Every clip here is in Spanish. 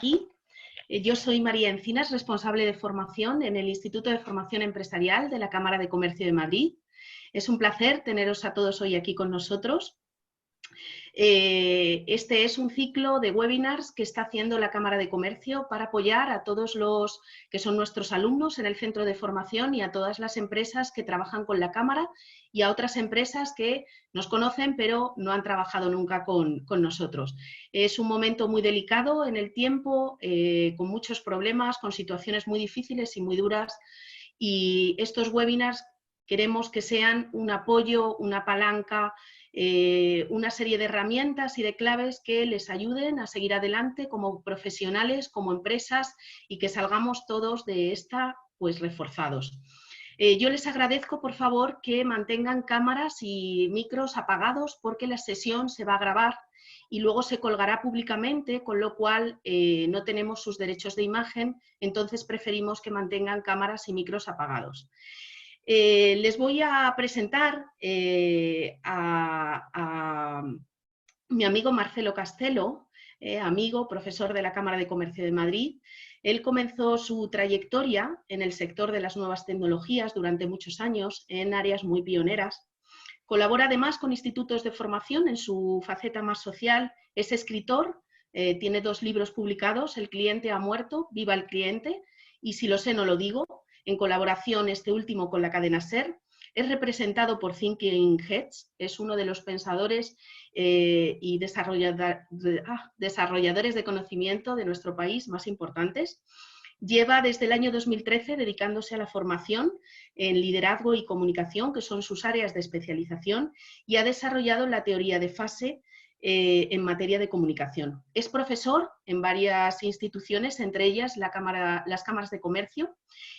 aquí. Yo soy María Encinas, responsable de formación en el Instituto de Formación Empresarial de la Cámara de Comercio de Madrid. Es un placer teneros a todos hoy aquí con nosotros. Este es un ciclo de webinars que está haciendo la Cámara de Comercio para apoyar a todos los que son nuestros alumnos en el centro de formación y a todas las empresas que trabajan con la Cámara y a otras empresas que nos conocen pero no han trabajado nunca con nosotros. Es un momento muy delicado en el tiempo, con muchos problemas, con situaciones muy difíciles y muy duras, y estos webinars queremos que sean un apoyo, una palanca, una serie de herramientas y de claves que les ayuden a seguir adelante como profesionales, como empresas, y que salgamos todos de esta pues reforzados. Yo les agradezco, por favor, que mantengan cámaras y micros apagados porque la sesión se va a grabar y luego se colgará públicamente, con lo cual no tenemos sus derechos de imagen, entonces preferimos que mantengan cámaras y micros apagados. Les voy a presentar a mi amigo Marcelo Castelo, amigo, profesor de la Cámara de Comercio de Madrid. Él comenzó su trayectoria en el sector de las nuevas tecnologías durante muchos años en áreas muy pioneras. Colabora además con institutos de formación en su faceta más social. Es escritor, tiene 2 libros publicados, El cliente ha muerto, Viva el cliente, y Si lo sé no lo digo, en colaboración este último con la cadena SER. Es representado por Thinking Heads, es uno de los pensadores y desarrolladores de conocimiento de nuestro país más importantes. Lleva desde el año 2013 dedicándose a la formación en liderazgo y comunicación, que son sus áreas de especialización, y ha desarrollado la teoría de fase en materia de comunicación. Es profesor en varias instituciones, entre ellas las cámaras de comercio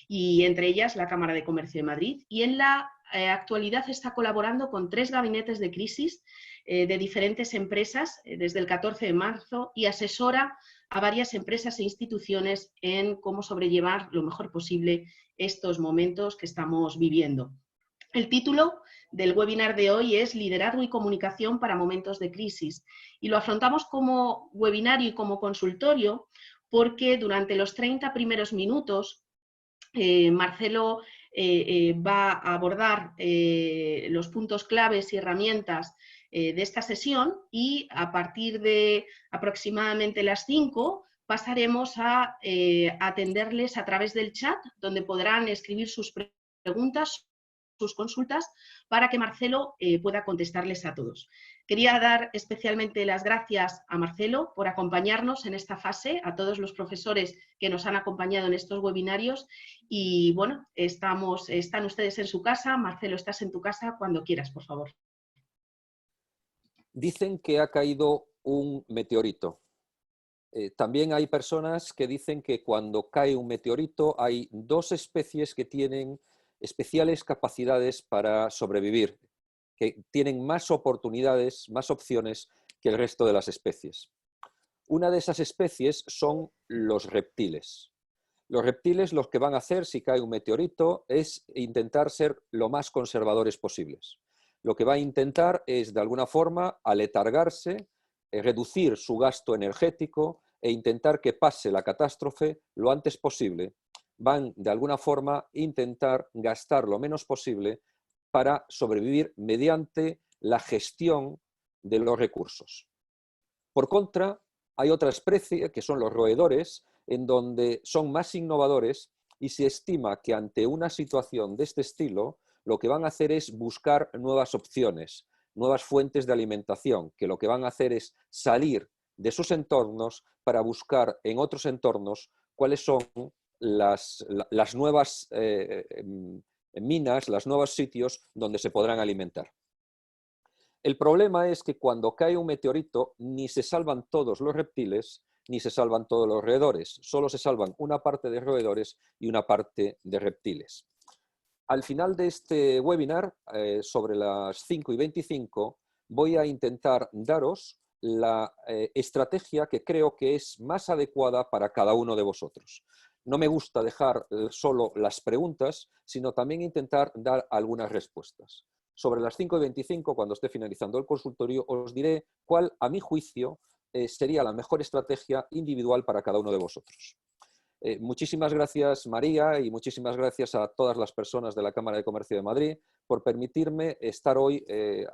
y entre ellas la Cámara de Comercio de Madrid, y en la actualidad está colaborando con 3 gabinetes de crisis de diferentes empresas desde el 14 de marzo y asesora a varias empresas e instituciones en cómo sobrellevar lo mejor posible estos momentos que estamos viviendo. El título del webinar de hoy es Liderazgo y comunicación para momentos de crisis, y lo afrontamos como webinario y como consultorio porque durante los 30 primeros minutos Marcelo va a abordar los puntos claves y herramientas de esta sesión, y a partir de aproximadamente las 5 pasaremos a atenderles a través del chat, donde podrán escribir sus preguntas, sus consultas, para que Marcelo pueda contestarles a todos. Quería dar especialmente las gracias a Marcelo por acompañarnos en esta fase, a todos los profesores que nos han acompañado en estos webinarios, y bueno, están ustedes en su casa. Marcelo, estás en tu casa cuando quieras, por favor. Dicen que ha caído un meteorito. También hay personas que dicen que cuando cae un meteorito hay 2 especies que tienen especiales capacidades para sobrevivir, que tienen más oportunidades, más opciones que el resto de las especies. Una de esas especies son los reptiles. Los reptiles lo que van a hacer si cae un meteorito es intentar ser lo más conservadores posibles. Lo que va a intentar es, de alguna forma, aletargarse, reducir su gasto energético e intentar que pase la catástrofe lo antes posible. Van, de alguna forma, intentar gastar lo menos posible para sobrevivir mediante la gestión de los recursos. Por contra, hay otra especie, que son los roedores, en donde son más innovadores, y se estima que ante una situación de este estilo, lo que van a hacer es buscar nuevas opciones, nuevas fuentes de alimentación, que lo que van a hacer es salir de sus entornos para buscar en otros entornos cuáles son las nuevas minas, los nuevos sitios donde se podrán alimentar. El problema es que cuando cae un meteorito ni se salvan todos los reptiles ni se salvan todos los roedores, solo se salvan una parte de roedores y una parte de reptiles. Al final de este webinar, sobre las 5:25, voy a intentar daros la estrategia que creo que es más adecuada para cada uno de vosotros. No me gusta dejar solo las preguntas, sino también intentar dar algunas respuestas. Sobre las 5:25, cuando esté finalizando el consultorio, os diré cuál, a mi juicio, sería la mejor estrategia individual para cada uno de vosotros. Muchísimas gracias, María, y muchísimas gracias a todas las personas de la Cámara de Comercio de Madrid por permitirme estar hoy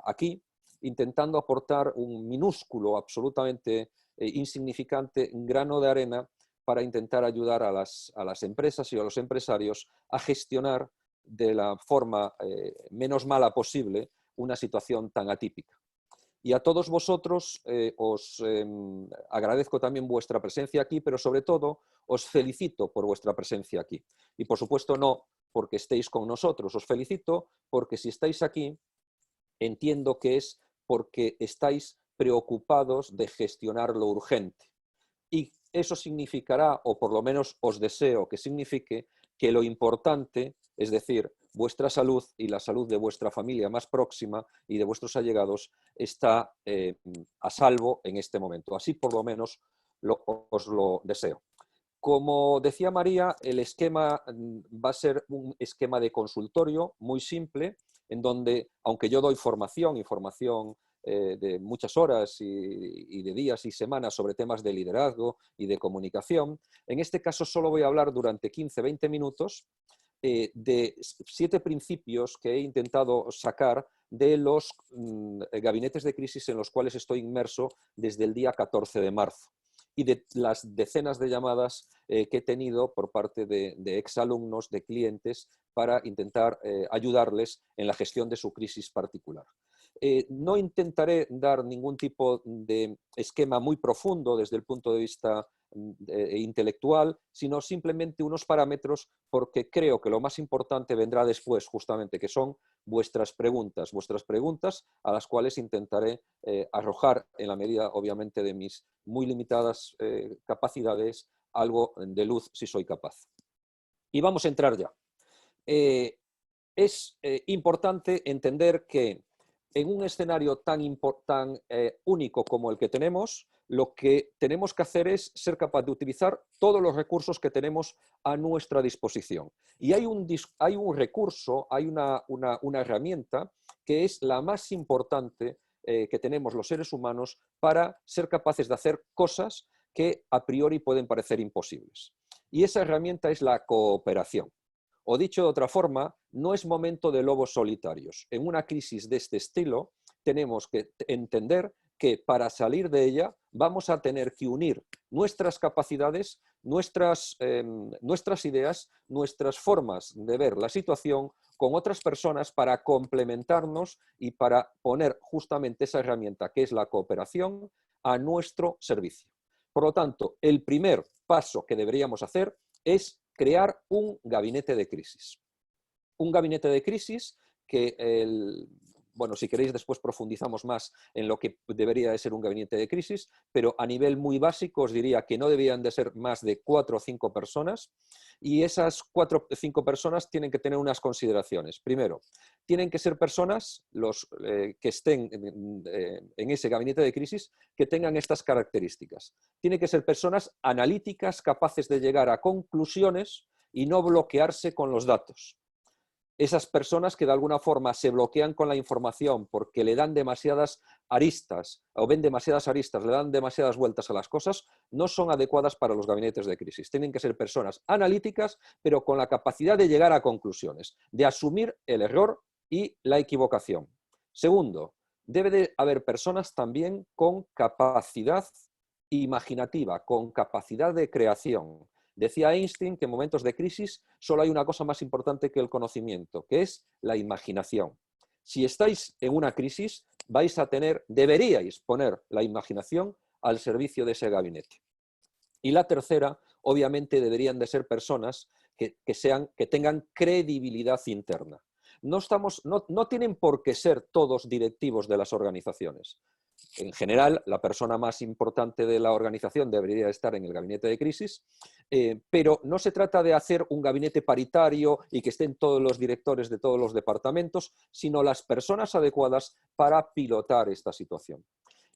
aquí intentando aportar un minúsculo, absolutamente insignificante grano de arena para intentar ayudar a las empresas y a los empresarios a gestionar de la forma menos mala posible una situación tan atípica. Y a todos vosotros os agradezco también vuestra presencia aquí, pero sobre todo os felicito por vuestra presencia aquí. Y por supuesto no porque estéis con nosotros, os felicito porque si estáis aquí, entiendo que es porque estáis preocupados de gestionar lo urgente. Y eso significará, o por lo menos os deseo que signifique, que lo importante, es decir, vuestra salud y la salud de vuestra familia más próxima y de vuestros allegados, está a salvo en este momento. Así por lo menos os lo deseo. Como decía María, el esquema va a ser un esquema de consultorio muy simple, en donde, aunque yo doy formación de muchas horas y de días y semanas sobre temas de liderazgo y de comunicación, en este caso solo voy a hablar durante 15-20 minutos de 7 principios que he intentado sacar de los gabinetes de crisis en los cuales estoy inmerso desde el día 14 de marzo y de las decenas de llamadas que he tenido por parte de exalumnos, de clientes, para intentar ayudarles en la gestión de su crisis particular. No intentaré dar ningún tipo de esquema muy profundo desde el punto de vista intelectual, sino simplemente unos parámetros, porque creo que lo más importante vendrá después, justamente, que son vuestras preguntas a las cuales intentaré arrojar, en la medida, obviamente, de mis muy limitadas capacidades, algo de luz si soy capaz. Y vamos a entrar ya. Es importante entender que en un escenario tan único como el que tenemos, lo que tenemos que hacer es ser capaz de utilizar todos los recursos que tenemos a nuestra disposición. Y hay un recurso, hay una herramienta que es la más importante que tenemos los seres humanos para ser capaces de hacer cosas que a priori pueden parecer imposibles. Y esa herramienta es la cooperación. O dicho de otra forma, no es momento de lobos solitarios. En una crisis de este estilo tenemos que entender que para salir de ella vamos a tener que unir nuestras capacidades, nuestras ideas, nuestras formas de ver la situación con otras personas para complementarnos y para poner justamente esa herramienta que es la cooperación a nuestro servicio. Por lo tanto, el primer paso que deberíamos hacer es crear un gabinete de crisis. Un gabinete de crisis que, bueno, si queréis después profundizamos más en lo que debería de ser un gabinete de crisis, pero a nivel muy básico os diría que no deberían de ser más de 4 o 5 personas y esas 4 o 5 personas tienen que tener unas consideraciones. Primero, tienen que ser personas que estén en ese gabinete de crisis que tengan estas características. Tienen que ser personas analíticas, capaces de llegar a conclusiones y no bloquearse con los datos. Esas personas que de alguna forma se bloquean con la información porque le dan demasiadas aristas o ven demasiadas aristas, le dan demasiadas vueltas a las cosas, no son adecuadas para los gabinetes de crisis. Tienen que ser personas analíticas, pero con la capacidad de llegar a conclusiones, de asumir el error y la equivocación. Segundo, debe de haber personas también con capacidad imaginativa, con capacidad de creación. Decía Einstein que en momentos de crisis solo hay una cosa más importante que el conocimiento, que es la imaginación. Si estáis en una crisis, deberíais poner la imaginación al servicio de ese gabinete. Y la tercera, obviamente, deberían de ser personas que tengan credibilidad interna. No tienen por qué ser todos directivos de las organizaciones. En general, la persona más importante de la organización debería estar en el gabinete de crisis, pero no se trata de hacer un gabinete paritario y que estén todos los directores de todos los departamentos, sino las personas adecuadas para pilotar esta situación.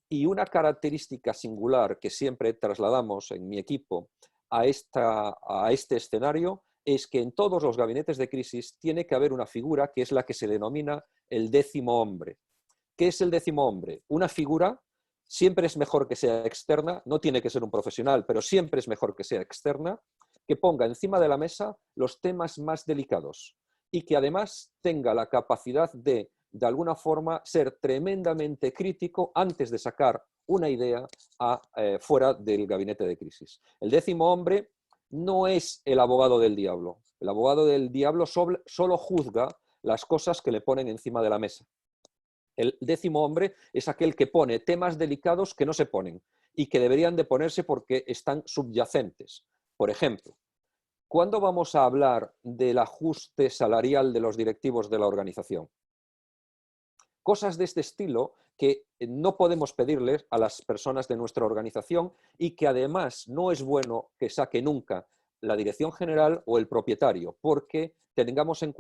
Y una característica singular que siempre trasladamos en mi equipo a este escenario es que en todos los gabinetes de crisis tiene que haber una figura que es la que se denomina el 10º hombre. ¿Qué es el 10º hombre? Una figura siempre es mejor que sea externa, no tiene que ser un profesional, pero siempre es mejor que sea externa, que ponga encima de la mesa los temas más delicados y que además tenga la capacidad de alguna forma, ser tremendamente crítico antes de sacar una idea fuera del gabinete de crisis. El 10º hombre no es el abogado del diablo. El abogado del diablo solo juzga las cosas que le ponen encima de la mesa. El 10º hombre es aquel que pone temas delicados que no se ponen y que deberían de ponerse porque están subyacentes. Por ejemplo, ¿cuándo vamos a hablar del ajuste salarial de los directivos de la organización? Cosas de este estilo que no podemos pedirles a las personas de nuestra organización y que además no es bueno que saque nunca la dirección general o el propietario, porque tened en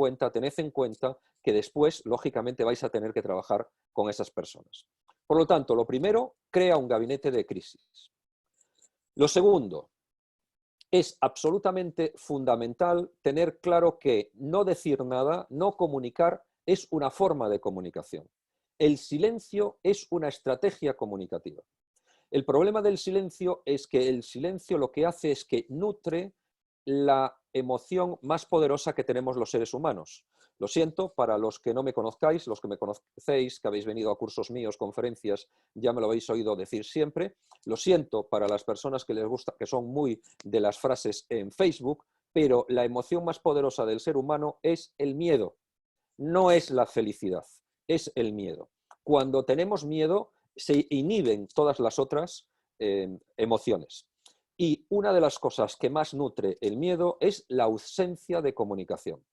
cuenta que después, lógicamente, vais a tener que trabajar con esas personas. Por lo tanto, lo primero, crea un gabinete de crisis. Lo segundo, es absolutamente fundamental tener claro que no decir nada, no comunicar, es una forma de comunicación. El silencio es una estrategia comunicativa. El problema del silencio es que el silencio lo que hace es que nutre la emoción más poderosa que tenemos los seres humanos. Lo siento, para los que no me conozcáis, los que me conocéis, que habéis venido a cursos míos, conferencias, ya me lo habéis oído decir siempre. Lo siento para las personas que les gusta, que son muy de las frases en Facebook, pero la emoción más poderosa del ser humano es el miedo, no es la felicidad, es el miedo. Cuando tenemos miedo, se inhiben todas las otras emociones. Y una de las cosas que más nutre el miedo es la ausencia de comunicación.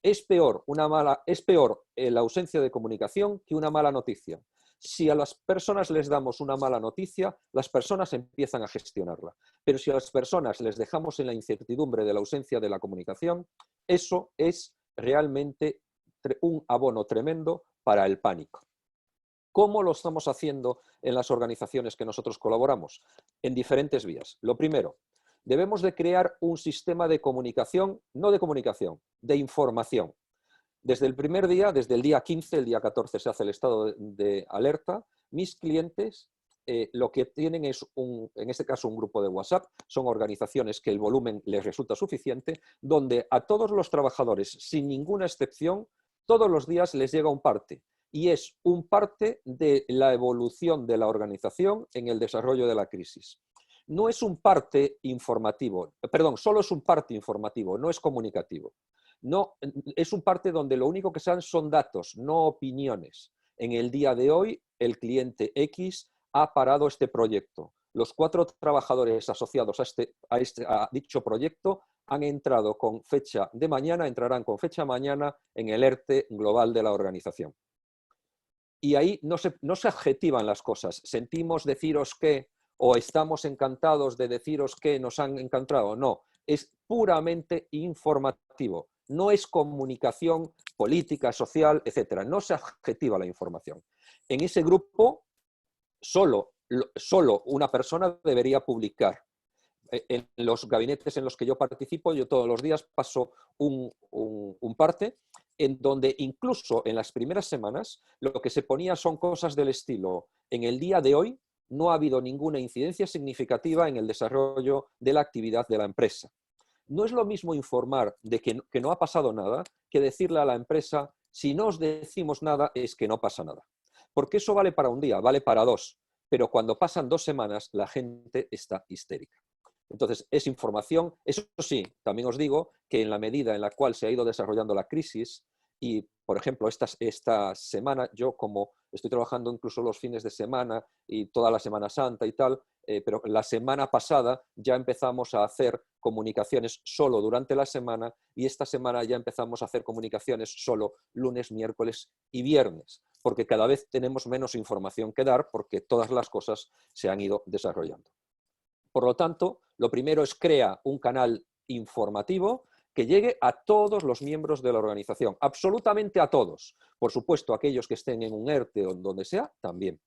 Es peor la ausencia de comunicación que una mala noticia. Si a las personas les damos una mala noticia, las personas empiezan a gestionarla. Pero si a las personas les dejamos en la incertidumbre de la ausencia de la comunicación, eso es realmente un abono tremendo para el pánico. ¿Cómo lo estamos haciendo en las organizaciones que nosotros colaboramos? En diferentes vías. Lo primero, debemos de crear un sistema de comunicación, no de comunicación, de información. Desde el primer día, desde el día 15, el día 14 se hace el estado de alerta, mis clientes lo que tienen es, en este caso, un grupo de WhatsApp, son organizaciones que el volumen les resulta suficiente, donde a todos los trabajadores, sin ninguna excepción, todos los días les llega un parte. Y es un parte de la evolución de la organización en el desarrollo de la crisis. No es un parte informativo, perdón, solo es un parte informativo, no es comunicativo. No, es un parte donde lo único que se dan son datos, no opiniones. En el día de hoy, el cliente X ha parado este proyecto. Los 4 trabajadores asociados a dicho proyecto han entrado con fecha de mañana, entrarán con fecha mañana en el ERTE global de la organización. Y ahí no se adjetivan las cosas. Sentimos deciros que, o estamos encantados de deciros que nos han encantado. No, es puramente informativo. No es comunicación política, social, etc. No se adjetiva la información. En ese grupo, solo una persona debería publicar. En los gabinetes en los que yo participo, yo todos los días paso un parte en donde incluso en las primeras semanas lo que se ponía son cosas del estilo: en el día de hoy no ha habido ninguna incidencia significativa en el desarrollo de la actividad de la empresa. No es lo mismo informar de que no ha pasado nada que decirle a la empresa: si no os decimos nada es que no pasa nada. Porque eso vale para un día, vale para 2, pero cuando pasan 2 semanas la gente está histérica. Entonces, es información. Eso sí, también os digo que en la medida en la cual se ha ido desarrollando la crisis y, por ejemplo, esta semana, yo como estoy trabajando incluso los fines de semana y toda la Semana Santa y tal, pero la semana pasada ya empezamos a hacer comunicaciones solo durante la semana y esta semana ya empezamos a hacer comunicaciones solo lunes, miércoles y viernes, porque cada vez tenemos menos información que dar porque todas las cosas se han ido desarrollando. Por lo tanto, lo primero es crear un canal informativo que llegue a todos los miembros de la organización, absolutamente a todos. Por supuesto, aquellos que estén en un ERTE o en donde sea, también.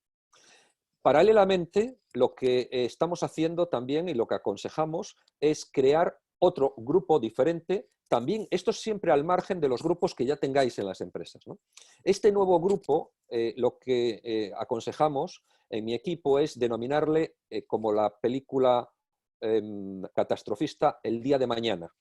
Paralelamente, lo que estamos haciendo también y lo que aconsejamos es crear otro grupo diferente también esto es siempre al margen de los grupos que ya tengáis en las empresas, ¿no? Este nuevo grupo, lo que aconsejamos en mi equipo es denominarle como la película catastrofista El día de mañana.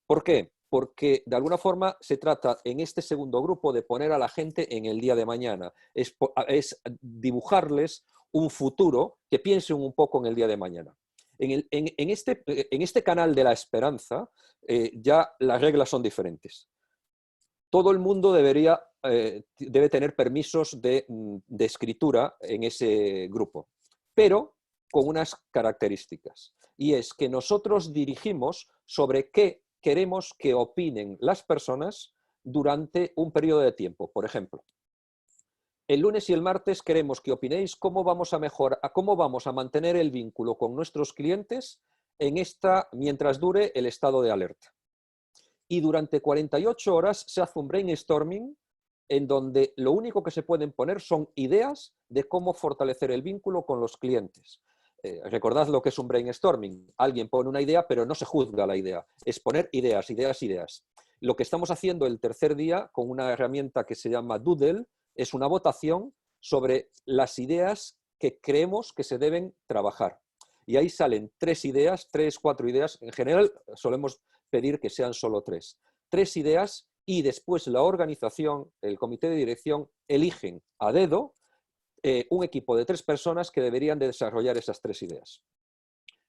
¿Por qué? Porque de alguna forma se trata en este segundo grupo de poner a la gente en el día de mañana. Es dibujarles un futuro que piensen un poco en el día de mañana. En este canal de la esperanza ya las reglas son diferentes. Todo el mundo debe tener permisos de escritura en ese grupo, pero con unas características. Y es que nosotros dirigimos sobre qué queremos que opinen las personas durante un periodo de tiempo. Por ejemplo, el lunes y el martes queremos que opinéis cómo vamos a mejorar, cómo vamos a mantener el vínculo con nuestros clientes mientras dure el estado de alerta. Y durante 48 horas se hace un brainstorming en donde lo único que se pueden poner son ideas de cómo fortalecer el vínculo con los clientes. Recordad lo que es un brainstorming. Alguien pone una idea, pero no se juzga la idea. Es poner ideas, ideas, ideas. Lo que estamos haciendo el tercer día con una herramienta que se llama Doodle es una votación sobre las ideas que creemos que se deben trabajar. Y ahí salen 3 ideas, 3, 4 ideas. En general solemos pedir que sean solo 3. 3 ideas y después la organización, el comité de dirección, eligen a dedo un equipo de 3 personas que deberían de desarrollar esas 3 ideas.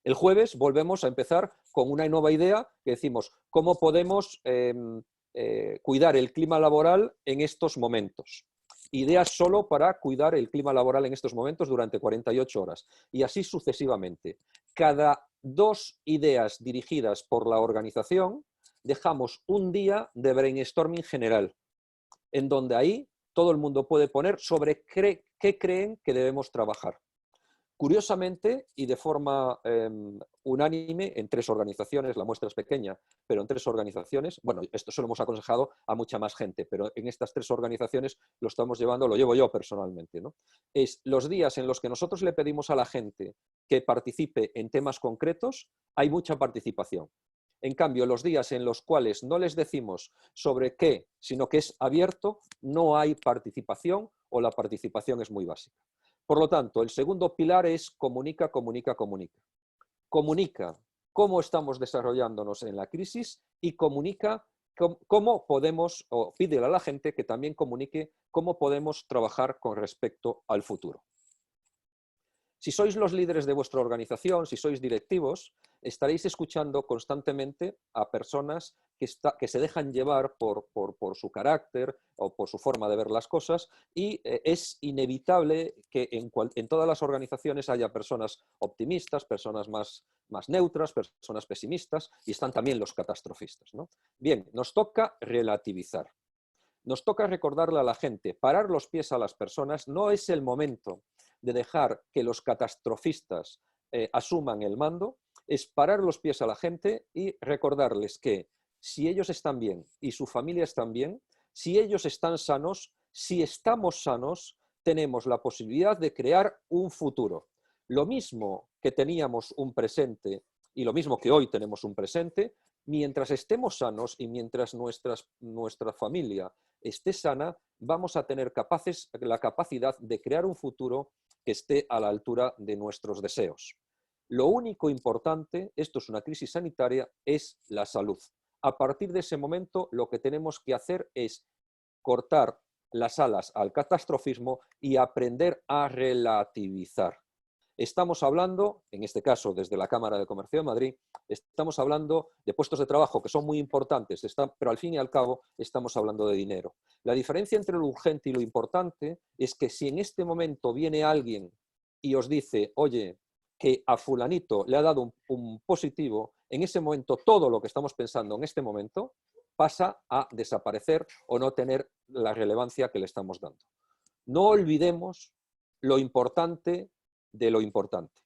El jueves volvemos a empezar con una nueva idea que decimos, ¿cómo podemos cuidar el clima laboral en estos momentos? Ideas solo para cuidar el clima laboral en estos momentos durante 48 horas. Y así sucesivamente. Cada 2 ideas dirigidas por la organización, dejamos un día de brainstorming general, en donde ahí todo el mundo puede poner sobre qué creen que debemos trabajar. Curiosamente, y de forma unánime, en 3 organizaciones, la muestra es pequeña, pero en 3 organizaciones, bueno, esto se lo hemos aconsejado a mucha más gente, pero en estas 3 organizaciones lo estamos llevando, lo llevo yo personalmente, ¿no? Es los días en los que nosotros le pedimos a la gente que participe en temas concretos, hay mucha participación. En cambio, los días en los cuales no les decimos sobre qué, sino que es abierto, no hay participación o la participación es muy básica. Por lo tanto, el segundo pilar es comunica, comunica, comunica. Comunica cómo estamos desarrollándonos en la crisis y comunica cómo podemos, o pídele a la gente que también comunique cómo podemos trabajar con respecto al futuro. Si sois los líderes de vuestra organización, si sois directivos, estaréis escuchando constantemente a personas que se dejan llevar por su carácter o por su forma de ver las cosas y es inevitable que en todas las organizaciones haya personas optimistas, personas más neutras, personas pesimistas y están también los catastrofistas, ¿no? Bien, nos toca relativizar. Nos toca recordarle a la gente, parar los pies a las personas, no es el momento de dejar que los catastrofistas asuman el mando, es parar los pies a la gente y recordarles que si ellos están bien y su familia están bien, si ellos están sanos, si estamos sanos, tenemos la posibilidad de crear un futuro. Lo mismo que teníamos un presente y lo mismo que hoy tenemos un presente, mientras estemos sanos y mientras nuestra familia esté sana, vamos a tener la capacidad de crear un futuro que esté a la altura de nuestros deseos. Lo único importante, esto es una crisis sanitaria, es la salud. A partir de ese momento, lo que tenemos que hacer es cortar las alas al catastrofismo y aprender a relativizar. Estamos hablando, en este caso desde la Cámara de Comercio de Madrid, estamos hablando de puestos de trabajo que son muy importantes, pero al fin y al cabo estamos hablando de dinero. La diferencia entre lo urgente y lo importante es que si en este momento viene alguien y os dice, oye, que a fulanito le ha dado un positivo, en ese momento todo lo que estamos pensando en este momento pasa a desaparecer o no tener la relevancia que le estamos dando. No olvidemos lo importante de lo importante.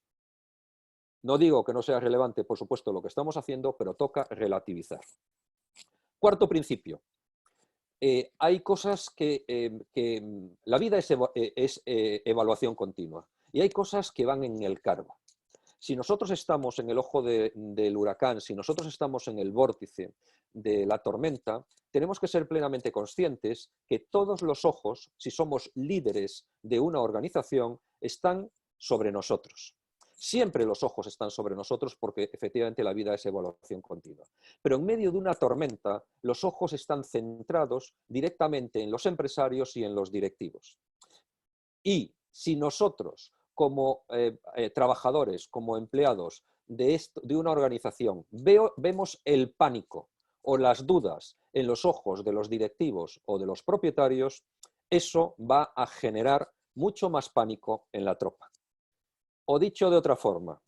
No digo que no sea relevante, por supuesto, lo que estamos haciendo, pero toca relativizar. Cuarto principio. Hay cosas que la vida es evaluación continua y hay cosas que van en el karma. Si nosotros estamos en el ojo del huracán, si nosotros estamos en el vórtice de la tormenta, tenemos que ser plenamente conscientes que todos los ojos, si somos líderes de una organización, están sobre nosotros. Siempre los ojos están sobre nosotros porque efectivamente la vida es evaluación continua. Pero en medio de una tormenta, los ojos están centrados directamente en los empresarios y en los directivos. Y si nosotros, como trabajadores, como empleados de una organización, vemos el pánico o las dudas en los ojos de los directivos o de los propietarios, eso va a generar mucho más pánico en la tropa. O dicho de otra forma,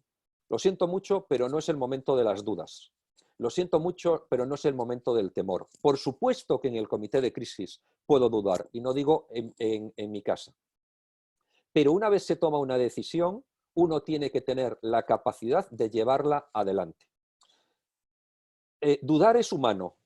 lo siento mucho, pero no es el momento de las dudas. Lo siento mucho, pero no es el momento del temor. Por supuesto que en el comité de crisis puedo dudar, y no digo en mi casa. Pero una vez se toma una decisión, uno tiene que tener la capacidad de llevarla adelante. Dudar es humano.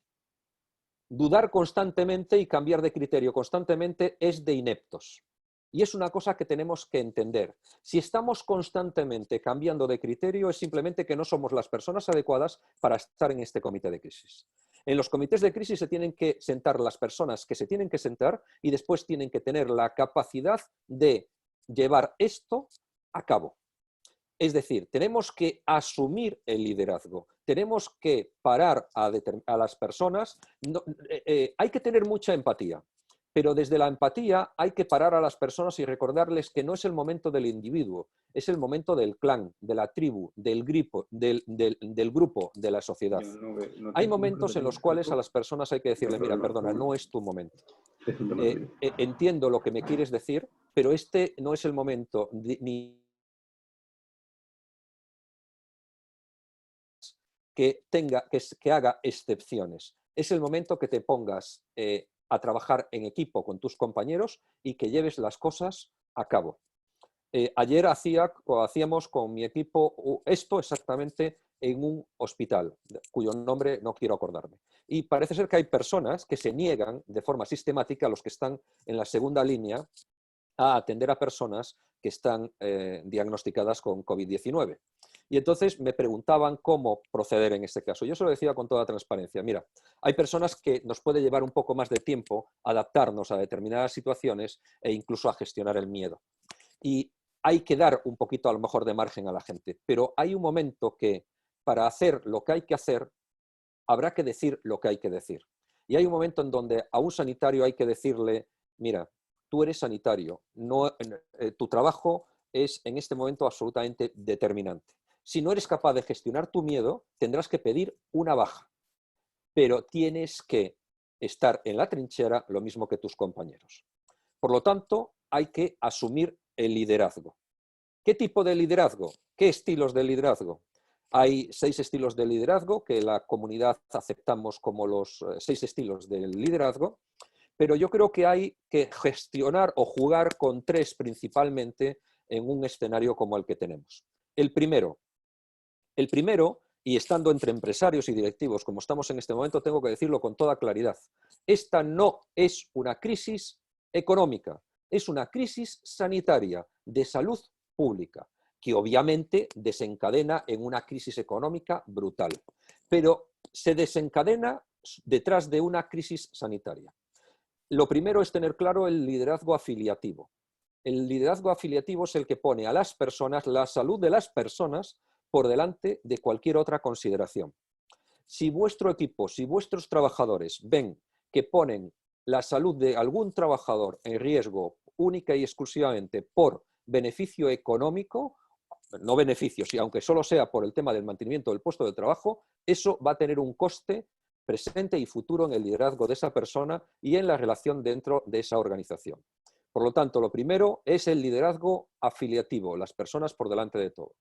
Dudar constantemente y cambiar de criterio constantemente es de ineptos. Y es una cosa que tenemos que entender. Si estamos constantemente cambiando de criterio, es simplemente que no somos las personas adecuadas para estar en este comité de crisis. En los comités de crisis se tienen que sentar las personas que se tienen que sentar y después tienen que tener la capacidad de llevar esto a cabo. Es decir, tenemos que asumir el liderazgo, tenemos que parar a las personas, hay que tener mucha empatía, pero desde la empatía hay que parar a las personas y recordarles que no es el momento del individuo, es el momento del clan, de la tribu, del grupo, de la sociedad. Hay momentos en los cuales a las personas hay que decirle, mira, perdona, no es tu momento. Entiendo lo que me quieres decir, pero este no es el momento ni que haga excepciones. Es el momento que te pongas a trabajar en equipo con tus compañeros y que lleves las cosas a cabo. Ayer hacíamos con mi equipo esto exactamente en un hospital, cuyo nombre no quiero acordarme. Y parece ser que hay personas que se niegan de forma sistemática, los que están en la segunda línea, a atender a personas que están diagnosticadas con COVID-19. Y entonces me preguntaban cómo proceder en este caso. Yo se lo decía con toda transparencia. Mira, hay personas que nos puede llevar un poco más de tiempo adaptarnos a determinadas situaciones e incluso a gestionar el miedo. Y hay que dar un poquito a lo mejor de margen a la gente. Pero hay un momento que para hacer lo que hay que hacer, habrá que decir lo que hay que decir. Y hay un momento en donde a un sanitario hay que decirle, mira, tú eres sanitario, tu trabajo es en este momento absolutamente determinante. Si no eres capaz de gestionar tu miedo, tendrás que pedir una baja, pero tienes que estar en la trinchera lo mismo que tus compañeros. Por lo tanto, hay que asumir el liderazgo. ¿Qué tipo de liderazgo? ¿Qué estilos de liderazgo? Hay 6 estilos de liderazgo que la comunidad aceptamos como los 6 estilos del liderazgo, pero yo creo que hay que gestionar o jugar con 3 principalmente en un escenario como el que tenemos. El primero, y estando entre empresarios y directivos como estamos en este momento, tengo que decirlo con toda claridad, esta no es una crisis económica, es una crisis sanitaria de salud pública, que obviamente desencadena en una crisis económica brutal, pero se desencadena detrás de una crisis sanitaria. Lo primero es tener claro el liderazgo afiliativo. El liderazgo afiliativo es el que pone a las personas, la salud de las personas, por delante de cualquier otra consideración. Si vuestro equipo, si vuestros trabajadores ven que ponen la salud de algún trabajador en riesgo única y exclusivamente por beneficio económico, no beneficio, aunque solo sea por el tema del mantenimiento del puesto de trabajo, eso va a tener un coste presente y futuro en el liderazgo de esa persona y en la relación dentro de esa organización. Por lo tanto, lo primero es el liderazgo afiliativo, las personas por delante de todo.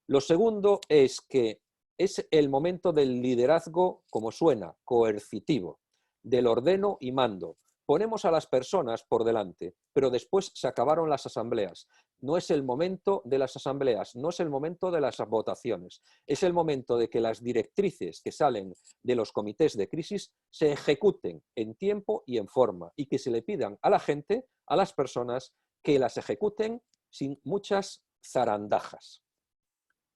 Lo segundo es que es el momento del liderazgo, como suena, coercitivo, del ordeno y mando. Ponemos a las personas por delante, pero después se acabaron las asambleas. No es el momento de las asambleas, no es el momento de las votaciones. Es el momento de que las directrices que salen de los comités de crisis se ejecuten en tiempo y en forma y que se le pidan a la gente, a las personas, que las ejecuten sin muchas zarandajas.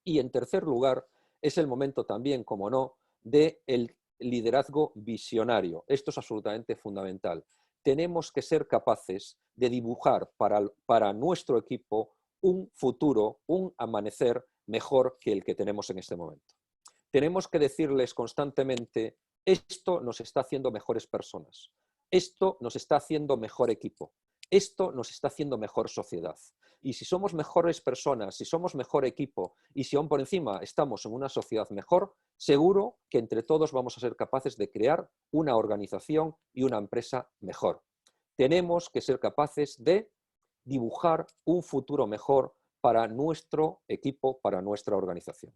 Y en tercer lugar, es el momento también, como no, del liderazgo visionario. Esto es absolutamente fundamental. Tenemos que ser capaces de dibujar para nuestro equipo un futuro, un amanecer mejor que el que tenemos en este momento. Tenemos que decirles constantemente, esto nos está haciendo mejores personas, esto nos está haciendo mejor equipo, esto nos está haciendo mejor sociedad. Y si somos mejores personas, si somos mejor equipo y si aún por encima estamos en una sociedad mejor, seguro que entre todos vamos a ser capaces de crear una organización y una empresa mejor. Tenemos que ser capaces de dibujar un futuro mejor para nuestro equipo, para nuestra organización.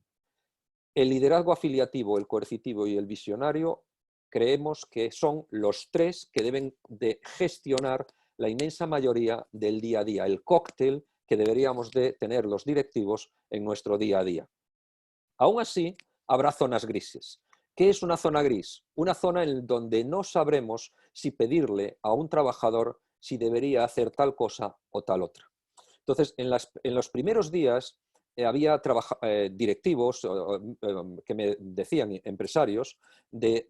El liderazgo afiliativo, el coercitivo y el visionario creemos que son los tres que deben de gestionar la inmensa mayoría del día a día, el cóctel que deberíamos de tener los directivos en nuestro día a día. Aún así, habrá zonas grises. ¿Qué es una zona gris? Una zona en donde no sabremos si pedirle a un trabajador si debería hacer tal cosa o tal otra. Entonces, en los primeros días había directivos que me decían, empresarios, de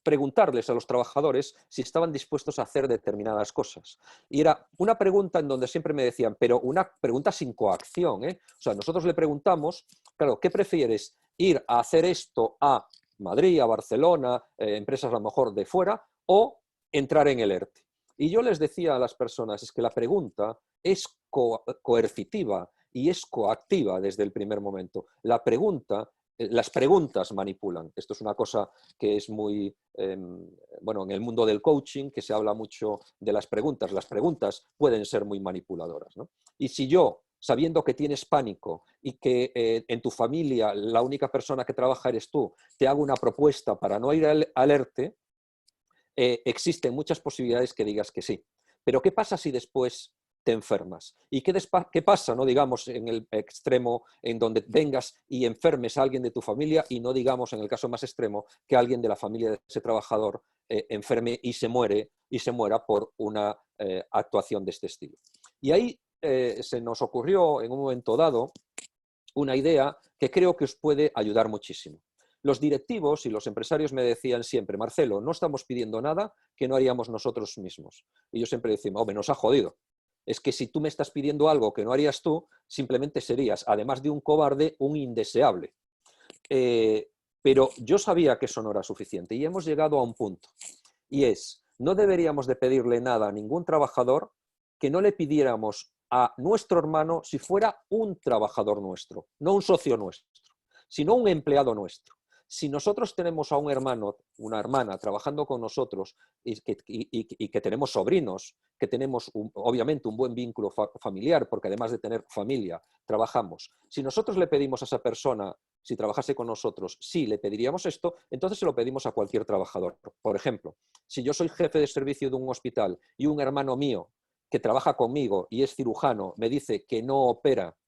preguntarles a los trabajadores si estaban dispuestos a hacer determinadas cosas. Y era una pregunta en donde siempre me decían, pero una pregunta sin coacción, ¿eh? O sea, nosotros le preguntamos, claro, ¿qué prefieres? ¿Ir a hacer esto a Madrid, a Barcelona, empresas a lo mejor de fuera, o entrar en el ERTE? Y yo les decía a las personas, es que la pregunta es coercitiva y es coactiva desde el primer momento. Las preguntas manipulan. Esto es una cosa que es muy, bueno, en el mundo del coaching, que se habla mucho de las preguntas. Las preguntas pueden ser muy manipuladoras, ¿no? Y si yo, sabiendo que tienes pánico y que en tu familia la única persona que trabaja eres tú, te hago una propuesta para no ir al ERTE, existen muchas posibilidades que digas que sí. Pero ¿qué pasa si después te enfermas? ¿Y qué pasa, no digamos en el extremo en donde vengas y enfermes a alguien de tu familia y no digamos en el caso más extremo que alguien de la familia de ese trabajador enferme y se muera por una actuación de este estilo? Y ahí se nos ocurrió en un momento dado una idea que creo que os puede ayudar muchísimo. Los directivos y los empresarios me decían siempre, Marcelo, no estamos pidiendo nada que no haríamos nosotros mismos. Y yo siempre decía, hombre, nos ha jodido. Es que si tú me estás pidiendo algo que no harías tú, simplemente serías, además de un cobarde, un indeseable. Pero yo sabía que eso no era suficiente y hemos llegado a un punto. Y es, no deberíamos de pedirle nada a ningún trabajador que no le pidiéramos a nuestro hermano si fuera un trabajador nuestro, no un socio nuestro, sino un empleado nuestro. Si nosotros tenemos a un hermano, una hermana trabajando con nosotros y que tenemos sobrinos, que tenemos obviamente un buen vínculo familiar, porque además de tener familia, trabajamos. Si nosotros le pedimos a esa persona, si trabajase con nosotros, sí, le pediríamos esto, entonces se lo pedimos a cualquier trabajador. Por ejemplo, si yo soy jefe de servicio de un hospital y un hermano mío que trabaja conmigo y es cirujano me dice que no opera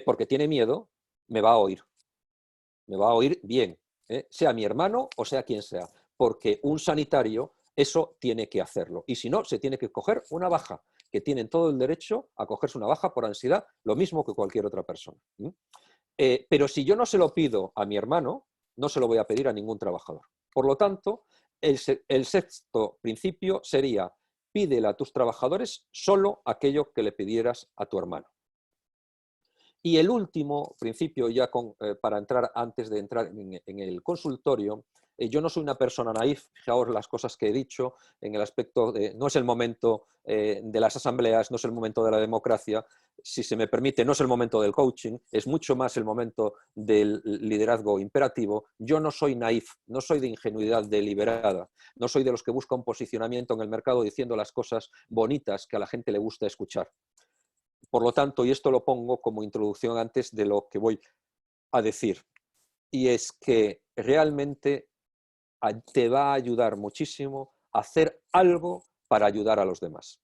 porque tiene miedo, me va a oír. Me va a oír bien, sea mi hermano o sea quien sea, porque un sanitario eso tiene que hacerlo. Y si no, se tiene que coger una baja, que tienen todo el derecho a cogerse una baja por ansiedad, lo mismo que cualquier otra persona. Pero si yo no se lo pido a mi hermano, no se lo voy a pedir a ningún trabajador. Por lo tanto, el sexto principio sería, pídele a tus trabajadores solo aquello que le pidieras a tu hermano. Y el último principio, ya para entrar, antes de entrar en el consultorio, yo no soy una persona naif, fijaos las cosas que he dicho, en el aspecto de, no es el momento de las asambleas, no es el momento de la democracia, si se me permite, no es el momento del coaching, es mucho más el momento del liderazgo imperativo. Yo no soy naif, no soy de ingenuidad deliberada, no soy de los que buscan un posicionamiento en el mercado diciendo las cosas bonitas que a la gente le gusta escuchar. Por lo tanto, y esto lo pongo como introducción antes de lo que voy a decir, y es que realmente te va a ayudar muchísimo a hacer algo para ayudar a los demás.